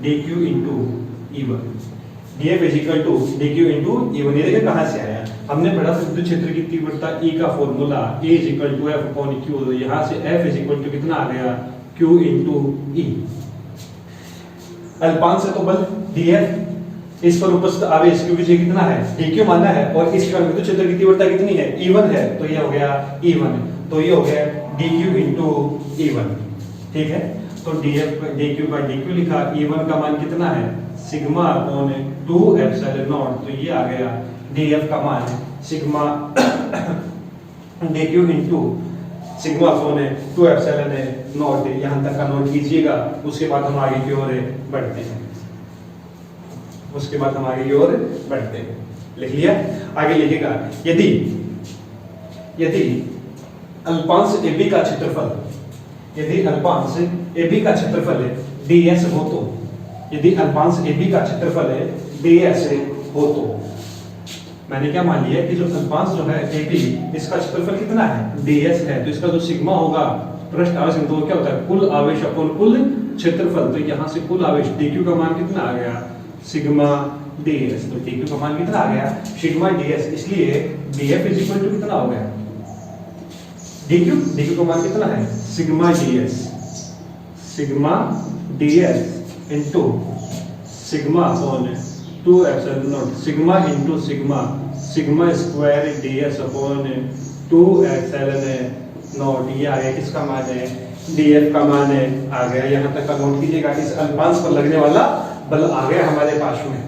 DQ into E1। DF is equal to DQ into E1। ये देखिए कहाँ से आया, हमने पढ़ा था विद्युत क्षेत्र की तीव्रता E का formula E is equal to F upon Q। तो यहाँ से F इज इक्वल टू कितना आ गया, Q इंटू E। अल्पांश है तो बल DF, इस पर उपस्थित आवेश Q विजय कितना है, DQ माना है, और इस पर विद्युत क्षेत्र की तीव्रता कितनी है, E1 है, तो ये हो गया E1, तो ये हो गया DQ इंटू E1। ठीक है, तो DQ बाई DQ लिखा, E1 का मान कितना है, सिग्मा अपॉन 2 एप्सिलॉन नॉट, तो ये आ गया DF का मान sigma DQ into sigma upon 2 epsilon not. यहाँ तक का नोट कीजिएगा, उसके बाद हम आगे की ओर बढ़ते हैं। उसके बाद हम आगे की ओर बढ़ते हैं। लिख लिया, आगे लिखिएगा, यदि अल्पांश AB का क्षेत्रफल, यदि अल्पांश AB का क्षेत्रफल DS हो तो, यदि अल्पांश AB का क्षेत्रफल DS हो तो, मैंने क्या मान लिया कि जो अल्पांश जो है AB, इसका क्षेत्रफल कितना है, DS है, तो इसका जो सिग्मा होगा पृष्ठ आवेश घनत्व, तो क्या होता है, कुल आवेश अपॉन कुल क्षेत्रफल। तो यहाँ से कुल आवेश DQ का मान कितना आ गया, सिग्मा ds। तो DQ का मान कितना आ गया, सिग्मा ds, इसलिए DF इज इक्वल टू कितना हो गया, DQ का मान कितना है, sigma ds into sigma upon 2 epsilon not, sigma into sigma square ds upon 2 epsilon naught. ये आ गया किसका मान है, DF का मान आ गया। यहाँ तक का नोट कीजिएगा, इस अल्पांश पर लगने वाला बल आ गया हमारे पास में,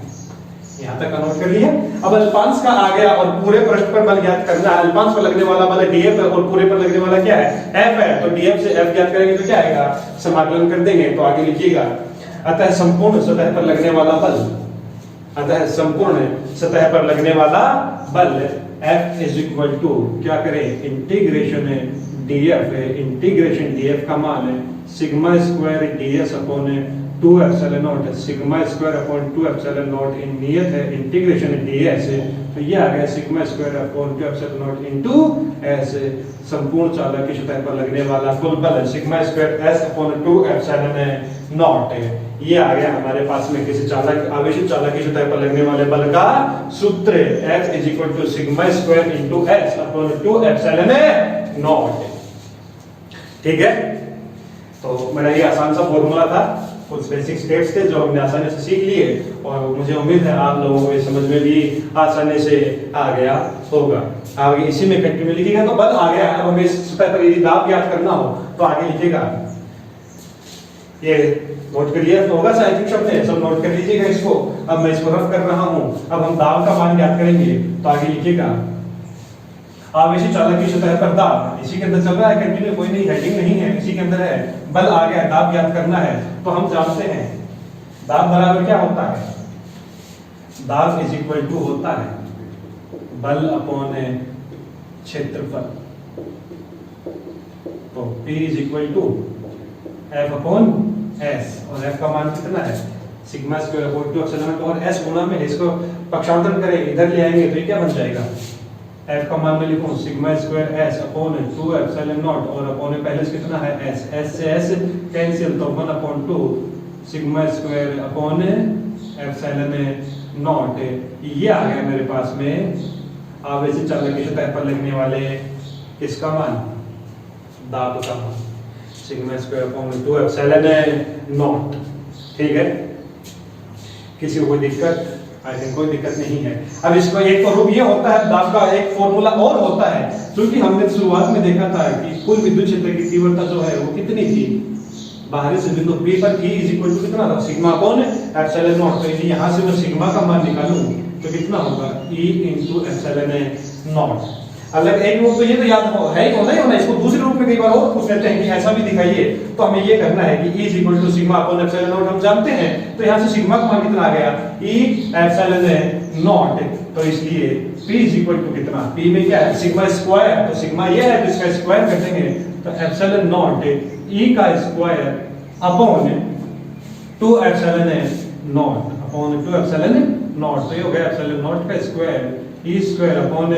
यहाँ तक का नोट कर लिया। अब अल्पांश का आ गया और पूरे पृष्ठ पर बल ज्ञात करना है। अल्पांश पर लगने वाला बल DF है और पूरे पर लगने वाला क्या है, F है, तो DF से F ज्ञात करेंगे तो क्या आएगा, समाकलन कर देंगे। तो आगे लिखिएगा, अतः संपूर्ण सतह पर लगने वाला बल, अतः संपूर्ण सतह पर लगने वाला बल F इज इक्वल टू, क्या करें, इंटीग्रेशन DF का मान है sigma square ds upon 2 epsilon not, sigma square upon 2 epsilon not in नियत है इंटीग्रेशन ds, तो ये आ गया sigma square upon 2 epsilon not into s। संपूर्ण चालक की सतह पर लगने वाला कुल बल sigma square s upon 2 epsilon naught. ये आ गया हमारे पास में किसी चालक, आवेशित चालक की सतह पर लगने वाले बल का सूत्र, F is equal to sigma square into s upon 2 epsilon not. ठीक है, तो मेरा ये आसान सा फॉर्मूला था, कुछ बेसिक स्टेप्स थे जो हमने आसानी से सीख लिए, और मुझे उम्मीद है आप लोगों को ये समझ में भी आसानी से आ गया होगा। आगे इसी में कंटिन्यू लिखिएगा, तो बल आ गया। अब हमें इस सतह पर यदि दाब ज्ञात करना हो तो आगे लिखिएगा, ये नोट कर लिया तो होगा, साहित्यिक शब्द है, सब नोट कर लीजिएगा इसको। अब मैं इसको रफ कर रहा हूं, अब हम दाब का मान ज्ञात करेंगे, तो आगे लिखिएगा, आवेशित चालक की सतह पर दाब, इसी के अंदर चल रहा है कंटिन्यू, कोई नहीं हेडिंग नहीं है, इसी के अंदर है। बल आ गया, दाब ज्ञात करना है, तो हम जानते हैं दाब बराबर क्या होता है, दाब इज इक्वल टू होता है बल अपॉन क्षेत्रफल। तो P is equal to F upon S, और F का मान कितना है, sigma square upon 2 epsilon not, और S गुना में इसको पक्षांतरण करें, इधर ले आएंगे तो ये क्या बन जाएगा, F का मान में लिखूं sigma square S upon 2 epsilon not, और अपॉन पहले से कितना है S, S से S कैंसिल, तो 1 upon 2 sigma square upon epsilon naught. ये आ गया मेरे पास में आवेशित चालक की सतह पर लगने वाले किसका मान, दाब का मान, sigma square upon 2 epsilon not. ठीक है, किसी को कोई दिक्कत, आई थिंक कोई दिक्कत नहीं है। अब इसका एक तो रूप ये होता है, दाब का एक फॉर्मूला और होता है, क्योंकि हमने शुरुआत में देखा था कि कुल विद्युत क्षेत्र की तीव्रता जो है वो कितनी थी, बाहरी से बिंदु P पर E इज इक्वल टू कितना था, सिग्मा अपॉन एप्सिलॉन नॉट। तो यदि यहाँ से मैं सिग्मा का मान निकालूं तो कितना होगा, E इनटू एप्सिलॉन नॉट। अलग एक रूप तो ये तो याद हो है ही होना ही होना, इसको दूसरे रूप में कई बार और पूछ लेते हैं कि ऐसा भी दिखाइए, तो हमें ये करना है कि E is equal to sigma upon epsilon not हम जानते हैं, तो यहाँ से सिग्मा का मान कितना आ गया, E एप्सिलॉन नॉट। तो इसलिए P इज इक्वल टू कितना, P में क्या है, सिग्मा स्क्वायर, तो सिग्मा ये है, तो इसका स्क्वायर कर देंगे, तो एप्सिलॉन नॉट E का square upon 2 epsilon not, upon 2 epsilon not, तो ये हो गया एप्सिलॉन नॉट का square E square upon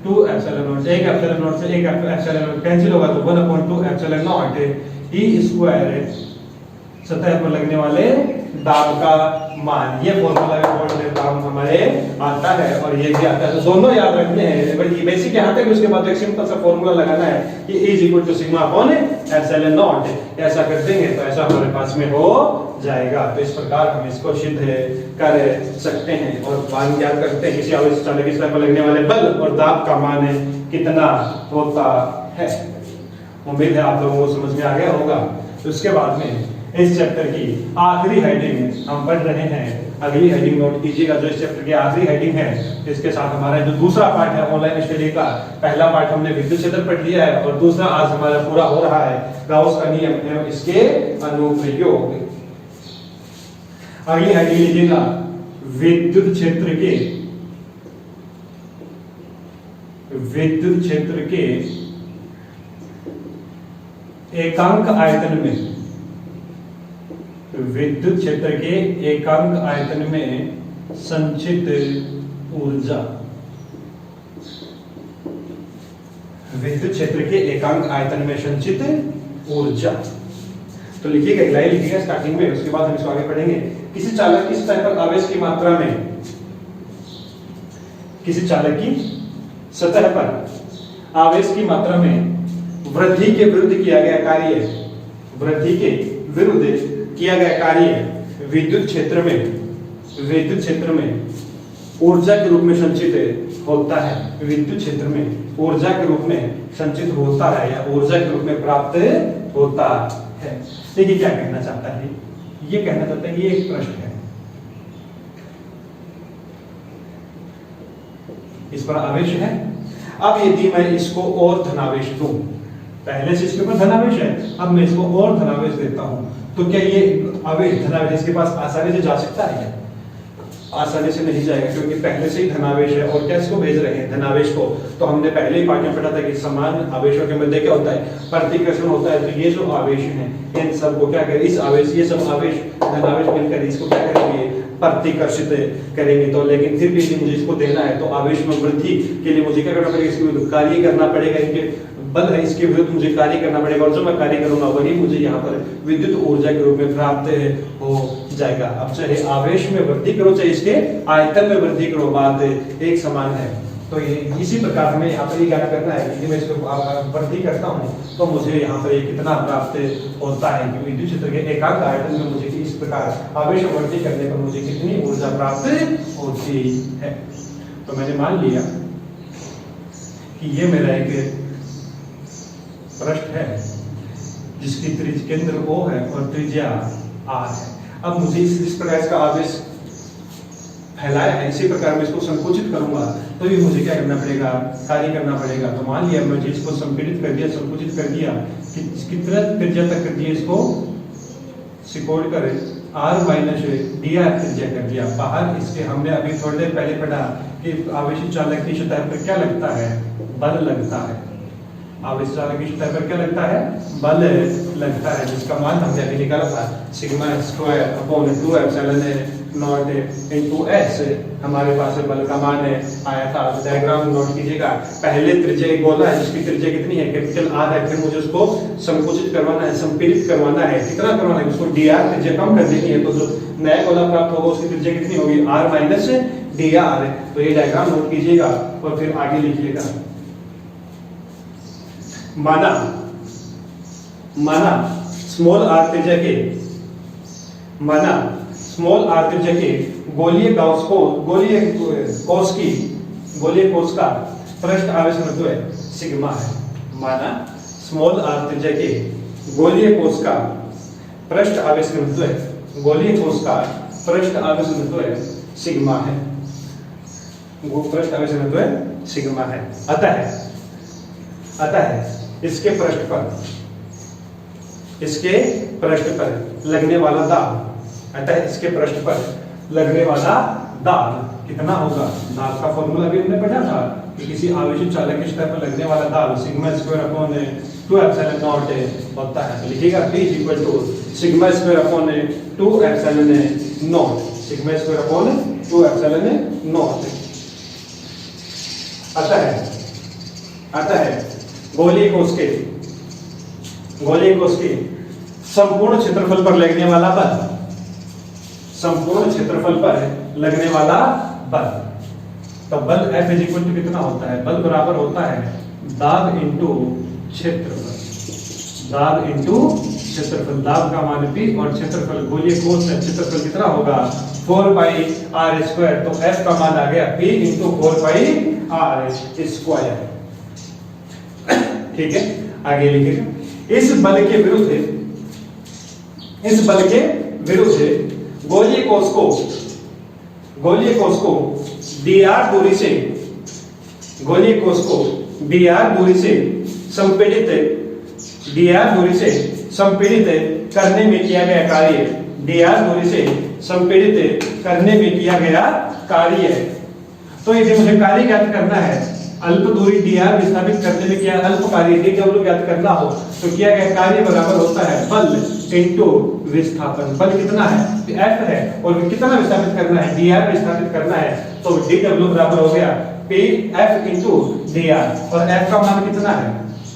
2 2 epsilon not, एक एप्सिलॉन नॉट से एक एप्सिलॉन नॉट कैंसिल होगा तो 1/2 एप्सिलॉन नॉट ई स्क्वायर सतह पर लगने वाले दाब का मान। ये फॉर्मूला भी बोर्ड में दाब हमारे आता है और ये भी आता है, तो दोनों याद रखने हैं। भाई बेसिक यहाँ तक, उसके बाद एक सिंपल सा फॉर्मूला लगाना है कि E equal to sigma upon epsilon not. ऐसा कर देंगे तो ऐसा हमारे पास में हो जाएगा। तो इस प्रकार हम इसको सिद्ध कर सकते हैं और मान ज्ञात करते हैं किसी आवेश चालक की सतह पर लगने वाले बल और दाब का मान कितना होता है। उम्मीद है आप लोगों को समझ में आ गया होगा। तो उसके बाद में इस चैप्टर की आखिरी हेडिंग हम पढ़ रहे हैं। अगली हेडिंग नोट कीजिएगा, जो इस चैप्टर की आखिरी हेडिंग है। इसके साथ हमारा जो दूसरा पार्ट है ऑनलाइन स्टडी का, पहला पार्ट हमने विद्युत क्षेत्र पढ़ लिया है और दूसरा आज हमारा पूरा हो रहा है गाउस का नियम एवं इसके अनुप्रयोग। अगली हेडिंग लीजिएगा, विद्युत क्षेत्र के एकांक आयतन में, विद्युत क्षेत्र के एकांक आयतन में संचित ऊर्जा, विद्युत क्षेत्र के एकांक आयतन में संचित ऊर्जा। तो लिखिएगा, एक लाइन लिखिएगा स्टार्टिंग में, उसके बाद हम इसको आगे पढ़ेंगे। किसी चालक की सतह पर आवेश की मात्रा में, किसी चालक की सतह पर आवेश की मात्रा में वृद्धि के विरुद्ध किया गया कार्य, वृद्धि के विरुद्ध किया गया कार्य विद्युत क्षेत्र में ऊर्जा के रूप में संचित होता है। विद्युत क्षेत्र में ऊर्जा के रूप में संचित होता है या ऊर्जा के रूप में प्राप्त होता है। देखिए क्या कहना चाहता है, ये कहना चाहता है, ये एक प्रश्न है। इस पर आवेश है। अब यदि मैं इसको और धनावेश दूं, पहले से इसके ऊपर धनावेश है, अब मैं इसको और धनावेश देता हूं, तो क्या ये आवेश धनावेश इसके पास आसानी से जा सकता है क्या? आसानी से नहीं जाएगा, क्योंकि पहले से ही धनावेश है। और क्या इसको भेज रहे हैं धनावेश को, तो हमने पहले ही पाठ में पढ़ा था कि समान आवेशों के मध्य क्या होता है, प्रतिकर्षण होता है। तो ये जो आवेश है इन सब को क्या करें, इस आवेश, ये सब आवेश धनावेश मिलकर इसको क्या करेंगे, प्रतिकर्षित करेंगे। तो लेकिन फिर भी मुझे इसको देना है, तो आवेश में वृद्धि के लिए मुझे क्या करना पड़ेगा, इसके विरुद्ध कार्य करना पड़ेगा। इनके बल है, इसके विरुद्ध मुझे कार्य करना पड़ेगा और जो मैं कार्य करूंगा वही मुझे यहाँ पर विद्युत ऊर्जा के रूप में प्राप्त हो जाएगा। अब चाहे आवेश में वृद्धि करो चाहे इसके आयतन में वृद्धि करो, बात एक समान है। तो ये इसी प्रकार हमें यहाँ पर ये क्या करना है कि मैं इसको वृद्धि करता हूँ तो मुझे यहाँ पर कितना प्राप्त होता है कि विद्युत क्षेत्र के एकांक आयतन में मुझे इस प्रकार आवेश वृद्धि करने पर मुझे कितनी ऊर्जा प्राप्त होती है। तो मैंने मान लिया कि ये मेरा एक पृष्ठ है जिसकी केंद्र O है और त्रिज्या R है। अब मुझे इस प्रकार इसका आवेश फैलाया है, इसी प्रकार मैं इसको संकुचित करूंगा तो भी मुझे क्या करना पड़ेगा, कार्य करना पड़ेगा। तो मान लिया मुझे इसको संपीड़ित कर दिया, संकुचित कर दिया, कितना त्रिज्या तक कर दिया, इसको सिकोड़ कर R माइनस dr त्रिज्या कर दिया बाहर। इसके हमने अभी थोड़ी देर पहले पढ़ा कि आवेशित चालक की सतह पर क्या लगता है, बल लगता है। आवेश चालक की सतह पर क्या लगता है, बल लगता है, जिसका मान हमने अभी निकाला था sigma square upon 2 epsilon not into s। हमारे पास बल का मान आया था। डायग्राम नोट कीजिएगा, पहले त्रिज्या एक गोला है जिसकी त्रिज्या कितनी है, कैपिटल R है। फिर मुझे उसको संकुचित करवाना है, संपीड़ित करवाना है। कितना करवाना है, उसको dr त्रिज्या कम कर देनी है। तो जो नया गोला प्राप्त होगा उसकी त्रिज्या कितनी होगी, r माइनस dr। तो ये डायग्राम नोट कीजिएगा और फिर आगे लिखिएगा। माना स्मॉल r त्रिज्या के, माना स्मॉल r त्रिज्या के गोलीय कोश का पृष्ठ आवेश घनत्व सिग्मा है। माना स्मॉल r त्रिज्या के गोलीय कोश का पृष्ठ आवेश घनत्व, गोलीय कोश का पृष्ठ आवेश घनत्व सिग्मा है। पृष्ठ आवेश घनत्व सिग्मा है। अतः इसके पृष्ठ पर लगने वाला दाब, अतः इसके पृष्ठ पर लगने वाला दाब कितना होगा। दाब का फॉर्मूला भी हमने पढ़ा था कि किसी आवेशित चालक की सतह पर लगने वाला दाब sigma square upon 2 epsilon not होता है। तो लिखिएगा P equal to sigma square upon 2 epsilon not, sigma square upon 2 epsilon not. आता है गोलीय कोश के संपूर्ण क्षेत्रफल पर लगने वाला बल, संपूर्ण क्षेत्रफल पर लगने वाला बल। तो बल F इज इक्वल टू कितना होता है? बल बराबर होता है दाब इंटू क्षेत्रफल, दाब इंटू क्षेत्रफल। दाब का मान P और क्षेत्रफल गोलीय कोश है, क्षेत्रफल कितना होगा 4 पाई r स्क्वायर। तो F का मान आ गया P into 4 pi r square. ठीक है, आगे लिखिए। इस बल के विरुद्ध गोलीय कोश को dr दूरी से, गोलीय कोश को dr दूरी से संपीड़ित करने में किया गया कार्य, dr दूरी से संपीड़ित करने में किया गया कार्य। तो यदि मुझे कार्य ज्ञात करना है, अल्प दूरी dr विस्थापित करने में किया अल्प कार्य dw ज्ञात करना हो, तो किया गया कार्य बराबर होता है बल इंटू विस्थापन। बल कितना है? F है, और कितना विस्थापित करना है? dr विस्थापित करना है, तो dw बराबर हो गया F इंटू dr, और F का मान कितना है?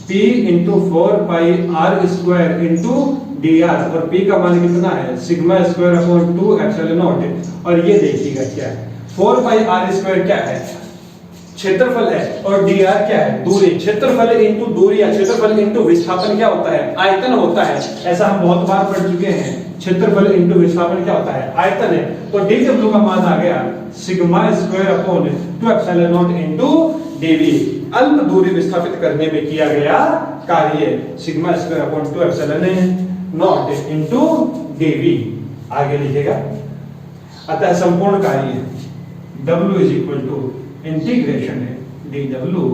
P into 4 pi r square into dr, और P का मान कितना है? Sigma square upon 2 epsilon not. और ये देखिएगा क्या है, 4 पाई r स्क्वायर क्या है? क्षेत्रफल है, और dr क्या है? दूरी। क्षेत्रफल इंटू दूरी या क्षेत्रफल इंटू विस्थापन क्या होता है? आयतन होता है। ऐसा हम बहुत बार पढ़ चुके हैं। क्षेत्रफल इंटू विस्थापन क्या होता है? आयतन है। तो dw का मान आ गया sigma square upon 2 epsilon not into dv। अल्प दूरी विस्थापित करने में किया गया कार्य, sigma square upon 2 epsilon not into dv। आगे लिखिएगा। अतः संपूर्ण कार्य w is equal to integration है, dw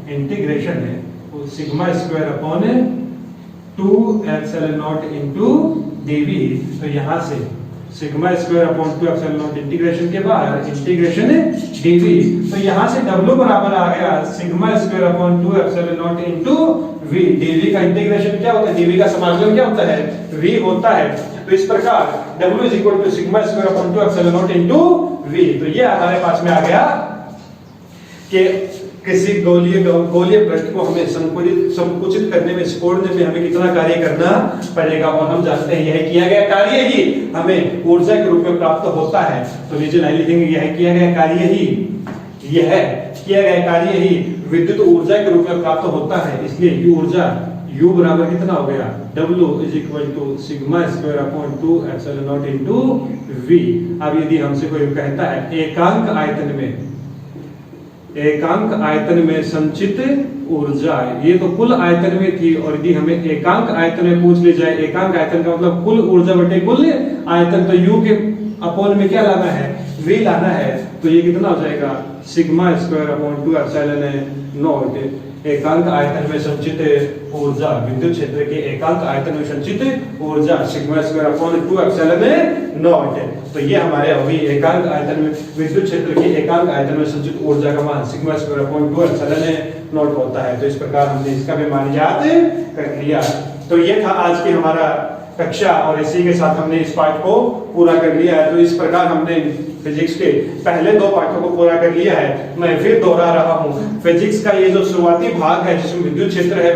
इंटीग्रेशन है, वो sigma square upon 2 epsilon not into dv। तो यहाँ से sigma square upon 2 epsilon not integration के बाद इंटीग्रेशन dv। तो यहाँ से w बराबर आ गया sigma square upon 2 epsilon not into v। dv का इंटीग्रेशन क्या होता है? dv का समाकलन क्या होता है? v होता है। तो इस प्रकार w is equal to sigma square upon 2 epsilon not into v। तो ये हमारे पास में आ गया कि किसी गोलीय पृष्ठ को हमें संकुचित करने में, सिकोड़ने में हमें कितना कार्य करना पड़ेगा, और हम जानते हैं यह किया गया कार्य ही हमें ऊर्जा के रूप में प्राप्त होता है। तो नीचे लाइन लिखेंगे, यह किया गया कार्य ही विद्युत ऊर्जा के रूप में प्राप्त होता है। इसलिए ऊर्जा U बराबर कितना हो गया? W is equal to sigma square upon 2 epsilon not into V। अब यदि हमसे कोई कहता है एकांक आयतन में संचित ऊर्जा, ये तो कुल आयतन में थी, और यदि हमें एकांक आयतन में पूछ ली जाए, एकांक आयतन का मतलब कुल ऊर्जा बटे कुल आयतन, तो U के अपॉन में क्या लाना है? V लाना है। तो ये कितना हो जाएगा? Sigma square upon 2 epsilon not एकांक आयतन में संचित ऊर्जा, विद्युत क्षेत्र के एकांक आयतन में संचित ऊर्जा sigma square upon 2 epsilon not. तो ये हमारे अभी एकांक आयतन में, विद्युत क्षेत्र के एकांक आयतन में संचित ऊर्जा का मान sigma square upon 2 epsilon not होता है। तो इस प्रकार हमने इसका भी मान याद कर लिया। तो ये था आज की हमारा कक्षा, और इसी के साथ हमने इस पाठ को पूरा कर लिया है। तो इस प्रकार हमने फिजिक्स के पहले 2 पाठों को पूरा कर लिया है। मैं फिर दोहरा रहा हूँ, फिजिक्स का ये जो शुरुआती भाग है जिसमें विद्युत क्षेत्र है,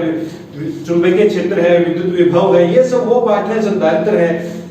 चुंबकीय क्षेत्र है, विद्युत विभव है, ये सब वो पाठ है, संधारित्र है,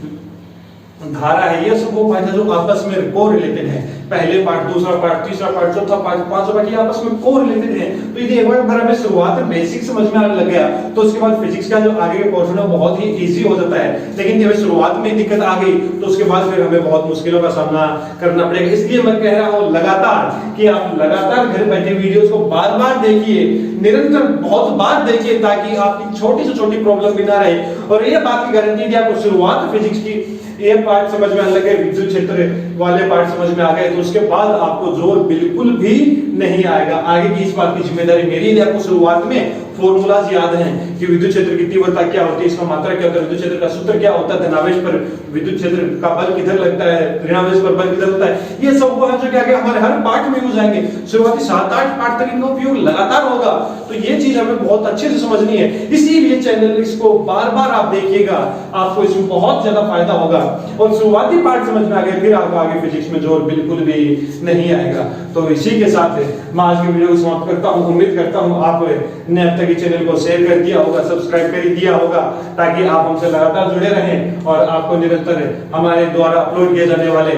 धारा है, ये सब वो पाठ है जो आपस में कोरिलेटेड है। पहले पार्ट, दूसरा पार्ट, तीसरा पार्ट, चौथा पार्ट, पांचवा पार्ट, ये आपस में कोरिलेटेड है। तो यदि एक बार हमें शुरुआत में बेसिक समझ में आने लग गया, तो उसके बाद फिजिक्स का जो आगे के पोर्शन है बहुत ही इजी हो जाता है। लेकिन जब शुरुआत में दिक्कत आ गई, तो उसके बाद फिर हमें बहुत मुश्किलों का सामना करना पड़ेगा। इसलिए मैं कह रहा हूँ लगातार कि आप लगातार घर बैठे वीडियोस को बार बार देखिए, निरंतर बहुत बार देखिए, ताकि आपकी छोटी से छोटी प्रॉब्लम भी ना रहे। और ये बात की गारंटी दी आपको, शुरुआत फिजिक्स की ये पार्ट समझ में आने लगे, विद्युत क्षेत्र वाले पार्ट समझ में आ गए, तो उसके बाद आपको जोर बिल्कुल भी नहीं आएगा। आगे की इस बात की जिम्मेदारी मेरी है आपको शुरुआत में फॉर्मूलाज याद हैं कि विद्युत क्षेत्र की तीव्रता क्या होती है, इसका मात्रा क्या होता है, विद्युत क्षेत्र का सूत्र क्या होता है, धनावेश पर विद्युत क्षेत्र का बल किधर लगता है, ऋणावेश पर बल किधर होता है, ये सब वो है जो क्या हमारे हर पाठ में यूज आएंगे। शुरुआती 7-8 पाठ तक इनका उपयोग लगातार होगा, तो ये चीज हमें बहुत अच्छे से समझनी है। इसीलिए चैनल इसको बार-बार आप देखिएगा, आपको इसमें बहुत ज्यादा फायदा होगा। और शुरुआती पाठ समझ में आ गए, फिर आपको आगे फिजिक्स में जोर बिल्कुल भी नहीं आएगा। तो इसी के साथ मैं आज की वीडियो को समाप्त करता हूं। उम्मीद करता हूं आपने अब तक चैनल को शेयर कर दिया होगा, सब्सक्राइब कर दिया होगा, ताकि आप हमसे लगातार जुड़े रहें और आपको निरंतर हमारे द्वारा अपलोड किए जाने वाले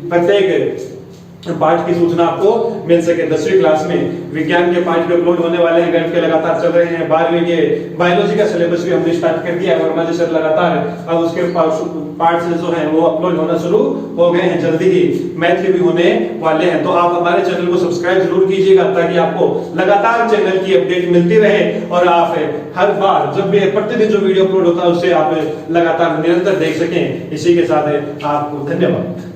प्रत्येक पाठ की सूचना आपको मिल सके। 10वीं क्लास में विज्ञान के पाठ भी अपलोड होने वाले हैं, गणित के लगातार चल रहे हैं, 12वीं के बायोलॉजी का सिलेबस भी हमने स्टार्ट कर दिया है, वर्मा जी सर लगातार अब उसके पार्ट से जो है वो अपलोड होना शुरू हो गए हैं, जल्दी ही मैथ के भी होने वाले हैं। तो आप हमारे चैनल को सब्सक्राइब जरूर कीजिएगा, ताकि आपको लगातार चैनल की अपडेट मिलती रहे और आप हर बार जब भी प्रतिदिन जो वीडियो अपलोड होता है उससे आप लगातार निरंतर देख सकें। इसी के साथ आपको धन्यवाद।